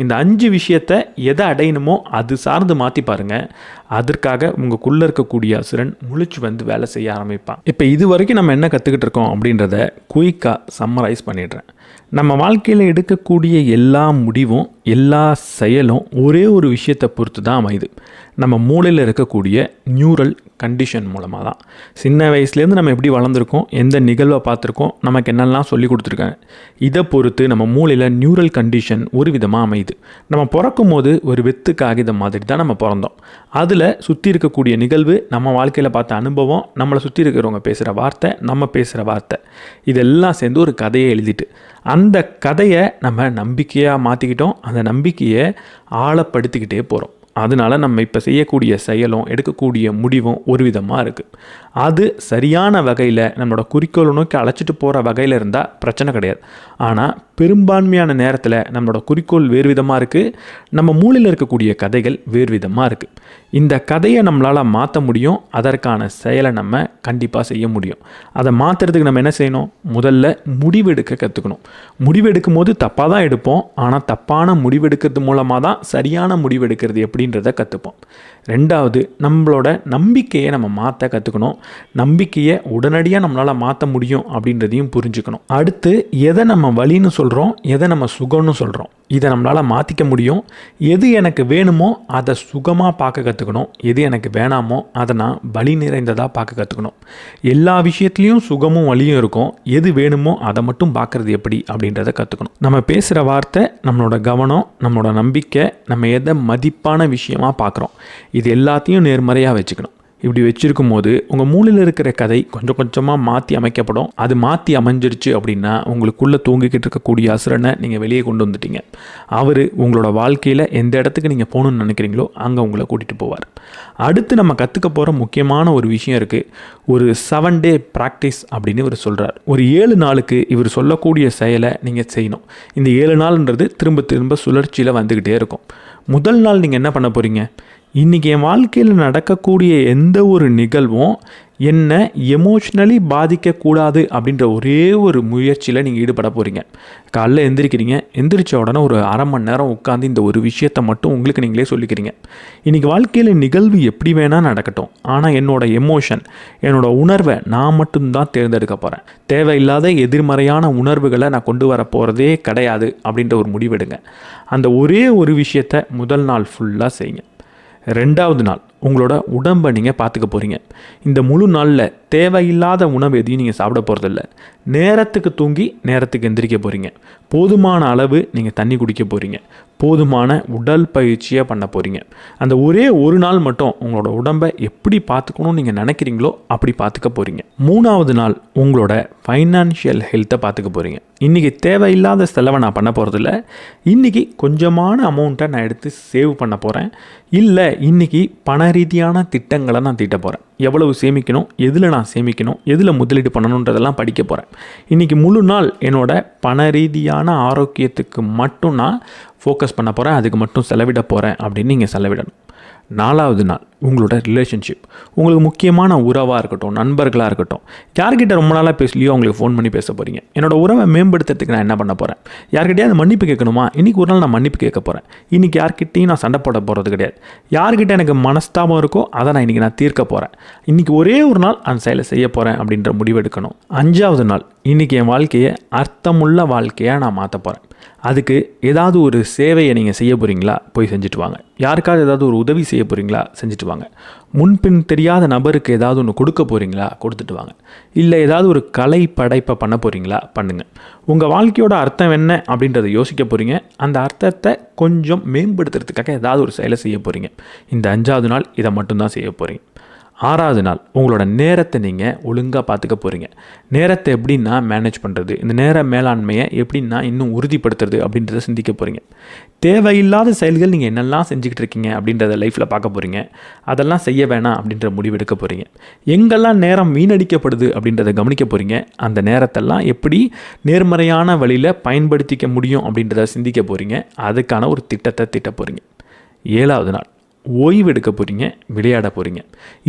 இந்த 5 விஷயத்தை எதை அடையணுமோ அது சார்ந்து மாற்றி பாருங்கள். அதற்காக உங்களுக்குள்ளே இருக்கக்கூடிய அசுரன் முழிச்சு வந்து வேலை செய்ய ஆரம்பிப்பான். இப்போ இது வரைக்கும் நம்ம என்ன கற்றுக்கிட்டு இருக்கோம் அப்படின்றத குயிக்காக சம்மரைஸ் பண்ணிடுறேன். நம்ம வாழ்க்கையில் எடுக்கக்கூடிய எல்லா முடிவும், எல்லா செயலும் ஒரே ஒரு விஷயத்தை பொறுத்து தான் அமையுது. நம்ம மூளையில் இருக்கக்கூடிய நியூரல் கண்டிஷன் மூலமாக தான். சின்ன வயசுலேருந்து நம்ம எப்படி வளர்ந்துருக்கோம், எந்த நிகழ்வை பார்த்துருக்கோம், நமக்கு என்னெல்லாம் சொல்லி கொடுத்துருக்காங்க, இதை பொறுத்து நம்ம மூளையில் நியூரல் கண்டிஷன் ஒரு விதமாக அமையுது. நம்ம பிறக்கும் போது ஒரு வெத்து காகிதம் மாதிரி தான் நம்ம பிறந்தோம். அதில் சுற்றி இருக்கக்கூடிய நிகழ்வு, நம்ம வாழ்க்கையில் பார்த்த அனுபவம், நம்மளை சுற்றி இருக்கிறவங்க பேசுகிற வார்த்தை, நம்ம பேசுகிற வார்த்தை, இதெல்லாம் சேர்ந்து ஒரு கதையை எழுதிட்டு அந்த கதையை நம்ம நம்பிக்கையாக மாற்றிக்கிட்டோம். அந்த நம்பிக்கையை ஆழப்படுத்திக்கிட்டே போகிறோம். அதனால நம்ம இப்போ செய்யக்கூடிய செயலும் எடுக்கக்கூடிய முடிவும் ஒரு விதமாக இருக்குது. அது சரியான வகையில் நம்மளோட குறிக்கோளை நோக்கி அழைச்சிட்டு போகிற வகையில் இருந்தால் பிரச்சனை கிடையாது. ஆனால் பெரும்பான்மையான நேரத்தில் நம்மளோட குறிக்கோள் வேறு விதமாக இருக்குது, நம்ம மூளையில் இருக்கக்கூடிய கதைகள் வேறு விதமாக இருக்குது. இந்த கதையை நம்மளால் மாற்ற முடியும். அதற்கான செயலை நம்ம கண்டிப்பாக செய்ய முடியும். அதை மாற்றுறதுக்கு நம்ம என்ன செய்யணும்? முதல்ல முடிவெடுக்க கற்றுக்கணும். முடிவெடுக்கும் போது தப்பாக தான் எடுப்போம். ஆனால் தப்பான முடிவெடுக்கிறது மூலமாக தான் சரியான முடிவெடுக்கிறது எப்படின்றத கற்றுப்போம். ரெண்டாவது, நம்மளோட நம்பிக்கையை நம்ம மாற்ற கற்றுக்கணும். நம்பிக்கையை உடனடியாக நம்மளால் மாற்ற முடியும் அப்படின்றதையும் புரிஞ்சுக்கணும். அடுத்து, எதை நம்ம வலின்னு சொல்கிறோம், எதை நம்ம சுகம்னு சொல்கிறோம், இதை நம்மளால் மாற்றிக்க முடியும். எது எனக்கு வேணுமோ அதை சுகமாக பார்க்க கற்றுக்கணும். எது எனக்கு வேணாமோ அதை நான் வலி நிறைந்ததாக பார்க்க கற்றுக்கணும். எல்லா விஷயத்துலேயும் சுகமும் வலியும் இருக்கும். எது வேணுமோ அதை மட்டும் பார்க்குறது எப்படி அப்படின்றத கற்றுக்கணும். நம்ம பேசுகிற வார்த்தை, நம்மளோட கவனம், நம்மளோட நம்பிக்கை, நம்ம எதை மதிப்பான விஷயமாக பார்க்குறோம், இது எல்லாத்தையும் நேர்மறையாக வச்சுக்கணும். இப்படி வச்சுருக்கும் போது உங்கள் மூளையில் இருக்கிற கதை கொஞ்சம் கொஞ்சமாக மாற்றி அமைக்கப்படும். அது மாற்றி அமைஞ்சிருச்சு அப்படின்னா உங்களுக்குள்ளே தூங்கிக்கிட்டு இருக்கக்கூடிய அசுரனை நீங்கள் வெளியே கொண்டு வந்துட்டீங்க. அவர் உங்களோட வாழ்க்கையில் எந்த இடத்துக்கு நீங்கள் போகணுன்னு நினைக்கிறீங்களோ அங்கே உங்களை கூட்டிகிட்டு போவார். அடுத்து நம்ம கற்றுக்க போகிற முக்கியமான ஒரு விஷயம் இருக்குது. ஒரு 7 டே ப்ராக்டிஸ் அப்படின்னு இவர் சொல்கிறார். ஒரு 7 நாளுக்கு இவர் சொல்லக்கூடிய செயலை நீங்கள் செய்யணும். இந்த 7 நாள்ன்றது திரும்ப திரும்ப சுழற்சியில் வந்துக்கிட்டே இருக்கும். முதல் நாள் நீங்கள் என்ன பண்ண போகிறீங்க? இன்றைக்கி என் வாழ்க்கையில் நடக்கக்கூடிய எந்த ஒரு நிகழ்வும் என்னை எமோஷ்னலி பாதிக்கக்கூடாது அப்படின்ற ஒரே ஒரு முயற்சியில் நீங்கள் ஈடுபட போகிறீங்க. காலைல எந்திரிக்கிறீங்க, எந்திரிச்ச உடனே ஒரு அரை மணி நேரம் உட்காந்து இந்த ஒரு விஷயத்தை மட்டும் உங்களுக்கு நீங்களே சொல்லிக்கிறீங்க. இன்றைக்கி வாழ்க்கையில் நிகழ்வு எப்படி வேணால் நடக்கட்டும், ஆனால் என்னோடய எமோஷன், என்னோடய உணர்வை நான் மட்டும்தான் தேர்ந்தெடுக்க போகிறேன். தேவையில்லாத எதிர்மறையான உணர்வுகளை நான் கொண்டு வர போகிறதே கிடையாது அப்படின்ற ஒரு முடிவெடுங்க. அந்த ஒரே ஒரு விஷயத்தை முதல் நாள் ஃபுல்லாக செய்யுங்க. ரெண்டாவது நாள் உங்களோட உடம்பை நீங்கள் பார்த்துக்க போகிறீங்க. இந்த முழு நாளில் தேவையில்லாத உணவு எதையும் நீங்கள் சாப்பிட போகிறதில்ல. நேரத்துக்கு தூங்கி நேரத்துக்கு எந்திரிக்க போகிறீங்க. போதுமான அளவு நீங்கள் தண்ணி குடிக்க போகிறீங்க. போதுமான உடல் பயிற்சியாக பண்ண போகிறீங்க. அந்த ஒரே ஒரு நாள் மட்டும் உங்களோட உடம்பை எப்படி பார்த்துக்கணும்னு நீங்கள் நினைக்கிறீங்களோ அப்படி பார்த்துக்க போகிறீங்க. 3வது நாள் உங்களோட ஃபைனான்ஷியல் ஹெல்த்தை பார்த்துக்க போகிறீங்க. இன்றைக்கி தேவையில்லாத செலவை நான் பண்ண போகிறதில்ல. இன்றைக்கி கொஞ்சமான அமௌண்ட்டை நான் எடுத்து சேவ் பண்ண போகிறேன். இல்லை இன்றைக்கி பண ரீதியான திட்டங்களை நான் தீட்ட போகிறேன். எவ்வளவு சேமிக்கணும், எதில் நான் சேமிக்கணும், எதில் முதலீடு பண்ணணுன்றதெல்லாம் படிக்க போகிறேன். இன்றைக்கி முழு நாள் என்னோட பண ரீதியான ஆரோக்கியத்துக்கு மட்டும் நான் ஃபோக்கஸ் பண்ண போகிறேன். அதுக்கு மட்டும் செலவிட போகிறேன் அப்படின்னு நீங்கள் செலவிடணும். 4வது நாள் உங்களோட ரிலேஷன்ஷிப். உங்களுக்கு முக்கியமான உறவாக இருக்கட்டும், நண்பர்களாக இருக்கட்டும், யார்கிட்ட ரொம்ப நாளாக பேசலையோ அவங்களுக்கு ஃபோன் பண்ணி பேச போகிறீங்க. என்னோடய உறவை மேம்படுத்துறதுக்கு நான் என்ன பண்ண போகிறேன்? யார்கிட்டயாவது மன்னிப்பு கேட்கணுமா? இன்றைக்கி ஒரு நாள் நான் மன்னிப்பு கேட்க போகிறேன். இன்றைக்கி யார்கிட்டையும் நான் சண்டை போட போகிறது கிடையாது. யார்கிட்ட எனக்கு மனஸ்தாபம் இருக்கோ அதை நான் இன்றைக்கி நான் தீர்க்க போகிறேன். இன்றைக்கி ஒரே ஒரு நாள் அந்த செயலை செய்ய போகிறேன் அப்படின்ற முடிவு எடுக்கணும். 5வது நாள் இன்றைக்கி என் வாழ்க்கையை அர்த்தமுள்ள வாழ்க்கையாக நான் மாற்ற போகிறேன். அதுக்கு ஏதாவது ஒரு சேவையை நீங்கள் செய்ய போகிறீங்களா? போய் செஞ்சுட்டு வாங்க. யாருக்காவது ஏதாவது ஒரு உதவி செய்ய போகிறீங்களா? செஞ்சுட்டு வாங்க. முன்பின் தெரியாத நபருக்கு ஏதாவது ஒன்று கொடுக்க போகிறீங்களா? கொடுத்துட்டு வாங்க. இல்லை ஏதாவது ஒரு கலை படைப்பை பண்ண போகிறீங்களா? பண்ணுங்கள். உங்கள் வாழ்க்கையோட அர்த்தம் என்ன அப்படின்றத யோசிக்க போகிறீங்க. அந்த அர்த்தத்தை கொஞ்சம் மேம்படுத்துறதுக்காக ஏதாவது ஒரு செயலை செய்ய போகிறீங்க. இந்த 5வது நாள் இதை மட்டும்தான் செய்ய போகிறீங்க. 6வது நாள் உங்களோட நேரத்தை நீங்கள் ஒழுங்காக பார்த்துக்க போகிறீங்க. நேரத்தை எப்படின்னா மேனேஜ் பண்ணுறது, இந்த நேர மேலாண்மையை எப்படின்னா இன்னும் உறுதிப்படுத்துறது அப்படின்றத சிந்திக்க போகிறீங்க. தேவையில்லாத செயல்கள் நீங்கள் என்னெல்லாம் செஞ்சுக்கிட்டு இருக்கீங்க அப்படின்றத லைஃப்பில் பார்க்க போகிறீங்க. அதெல்லாம் செய்ய வேணாம் அப்படின்ற முடிவு எடுக்க போகிறீங்க. எங்கெல்லாம் நேரம் வீணடிக்கப்படுது அப்படின்றத கவனிக்க போகிறீங்க. அந்த நேரத்தெல்லாம் எப்படி நேர்மறையான வழியில் பயன்படுத்திக்க முடியும் அப்படின்றத சிந்திக்க போகிறீங்க. அதுக்கான ஒரு திட்டத்தை தீட்ட போகிறீங்க. 7வது நாள் ஓய்வு எடுக்க போகிறீங்க, விளையாட போகிறீங்க.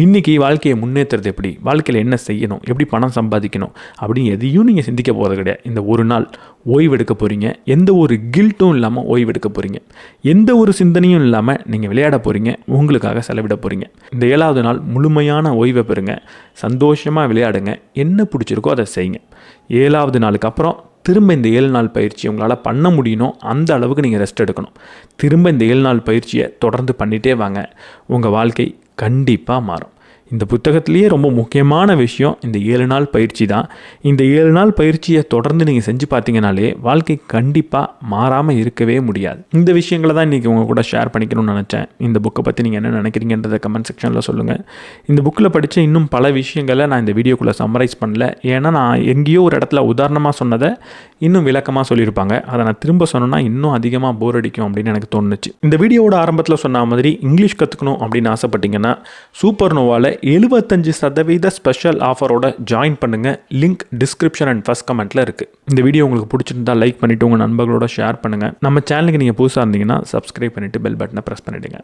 இன்றைக்கி வாழ்க்கையை முன்னேற்றுறது எப்படி, வாழ்க்கையில் என்ன செய்யணும், எப்படி பணம் சம்பாதிக்கணும் அப்படின்னு எதையும் நீங்கள் சிந்திக்க போகிறது கிடையாது. இந்த ஒரு நாள் ஓய்வு எடுக்க போகிறீங்க. எந்த ஒரு கில்ட்டும் இல்லாமல் ஓய்வு எடுக்க போகிறீங்க. எந்த ஒரு சிந்தனையும் இல்லாமல் நீங்கள் விளையாட போகிறீங்க, உங்களுக்காக செலவிட போகிறீங்க. இந்த 7வது நாள் முழுமையான ஓய்வை பெறுங்க. சந்தோஷமாக விளையாடுங்க. என்ன பிடிச்சிருக்கோ அதை செய்யுங்க. 7வது நாளுக்கு அப்புறம் திரும்ப இந்த 7 நாள் பயிற்சி உங்களால் பண்ண முடியணும். அந்த அளவுக்கு நீங்கள் ரெஸ்ட் எடுக்கணும். திரும்ப இந்த 7 நாள் பயிற்சியை தொடர்ந்து பண்ணிகிட்டே வாங்க. உங்கள் வாழ்க்கை கண்டிப்பாக மாறும். இந்த புத்தகத்திலேயே ரொம்ப முக்கியமான விஷயம் இந்த 7 நாள் பயிற்சி தான். இந்த 7 நாள் பயிற்சியை தொடர்ந்து நீங்கள் செஞ்சு பார்த்தீங்கனாலே வாழ்க்கை கண்டிப்பாக மாறாமல் இருக்கவே முடியாது. இந்த விஷயங்களை தான் இன்றைக்கி உங்கள் கூட ஷேர் பண்ணிக்கணும்னு நினச்சேன். இந்த புக்கை பற்றி நீங்கள் என்ன நினைக்கிறீங்கன்றதை கமெண்ட் செக்ஷனில் சொல்லுங்கள். இந்த புக்கில் படித்த இன்னும் பல விஷயங்களை நான் இந்த வீடியோக்குள்ளே சம்மரைஸ் பண்ணல. ஏன்னா நான் எங்கேயோ ஒரு இடத்துல உதாரணமாக சொன்னதை இன்னும் விளக்கமாக சொல்லியிருப்பாங்க. அதை நான் திரும்ப சொன்னேன்னா இன்னும் அதிகமாக போர் அடிக்கும் அப்படின்னு எனக்கு தோணுச்சு. இந்த வீடியோவோட ஆரம்பத்தில் சொன்ன மாதிரி இங்கிலீஷ் கற்றுக்கணும் அப்படின்னு ஆசைப்பட்டீங்கன்னா சூப்பர் நோவாவில் 75% ஸ்பெஷல் ஆஃபரோட ஜாயின் பண்ணுங்கள். லிங்க் டிஸ்கிரிப்ஷன் அண்ட் ஃபர்ஸ்ட் கமெண்ட்டில் இருக்குது. இந்த வீடியோ உங்களுக்கு பிடிச்சிருந்தா லைக் பண்ணிவிட்டு உங்கள் நண்பர்களோட ஷேர் பண்ணுங்கள். நம்ம சேனலுக்கு நீங்கள் புதுசாக இருந்தீங்கன்னா சப்ஸ்கிரைப் பண்ணிவிட்டு பெல் பட்டனை ப்ரெஸ் பண்ணிவிடுங்க.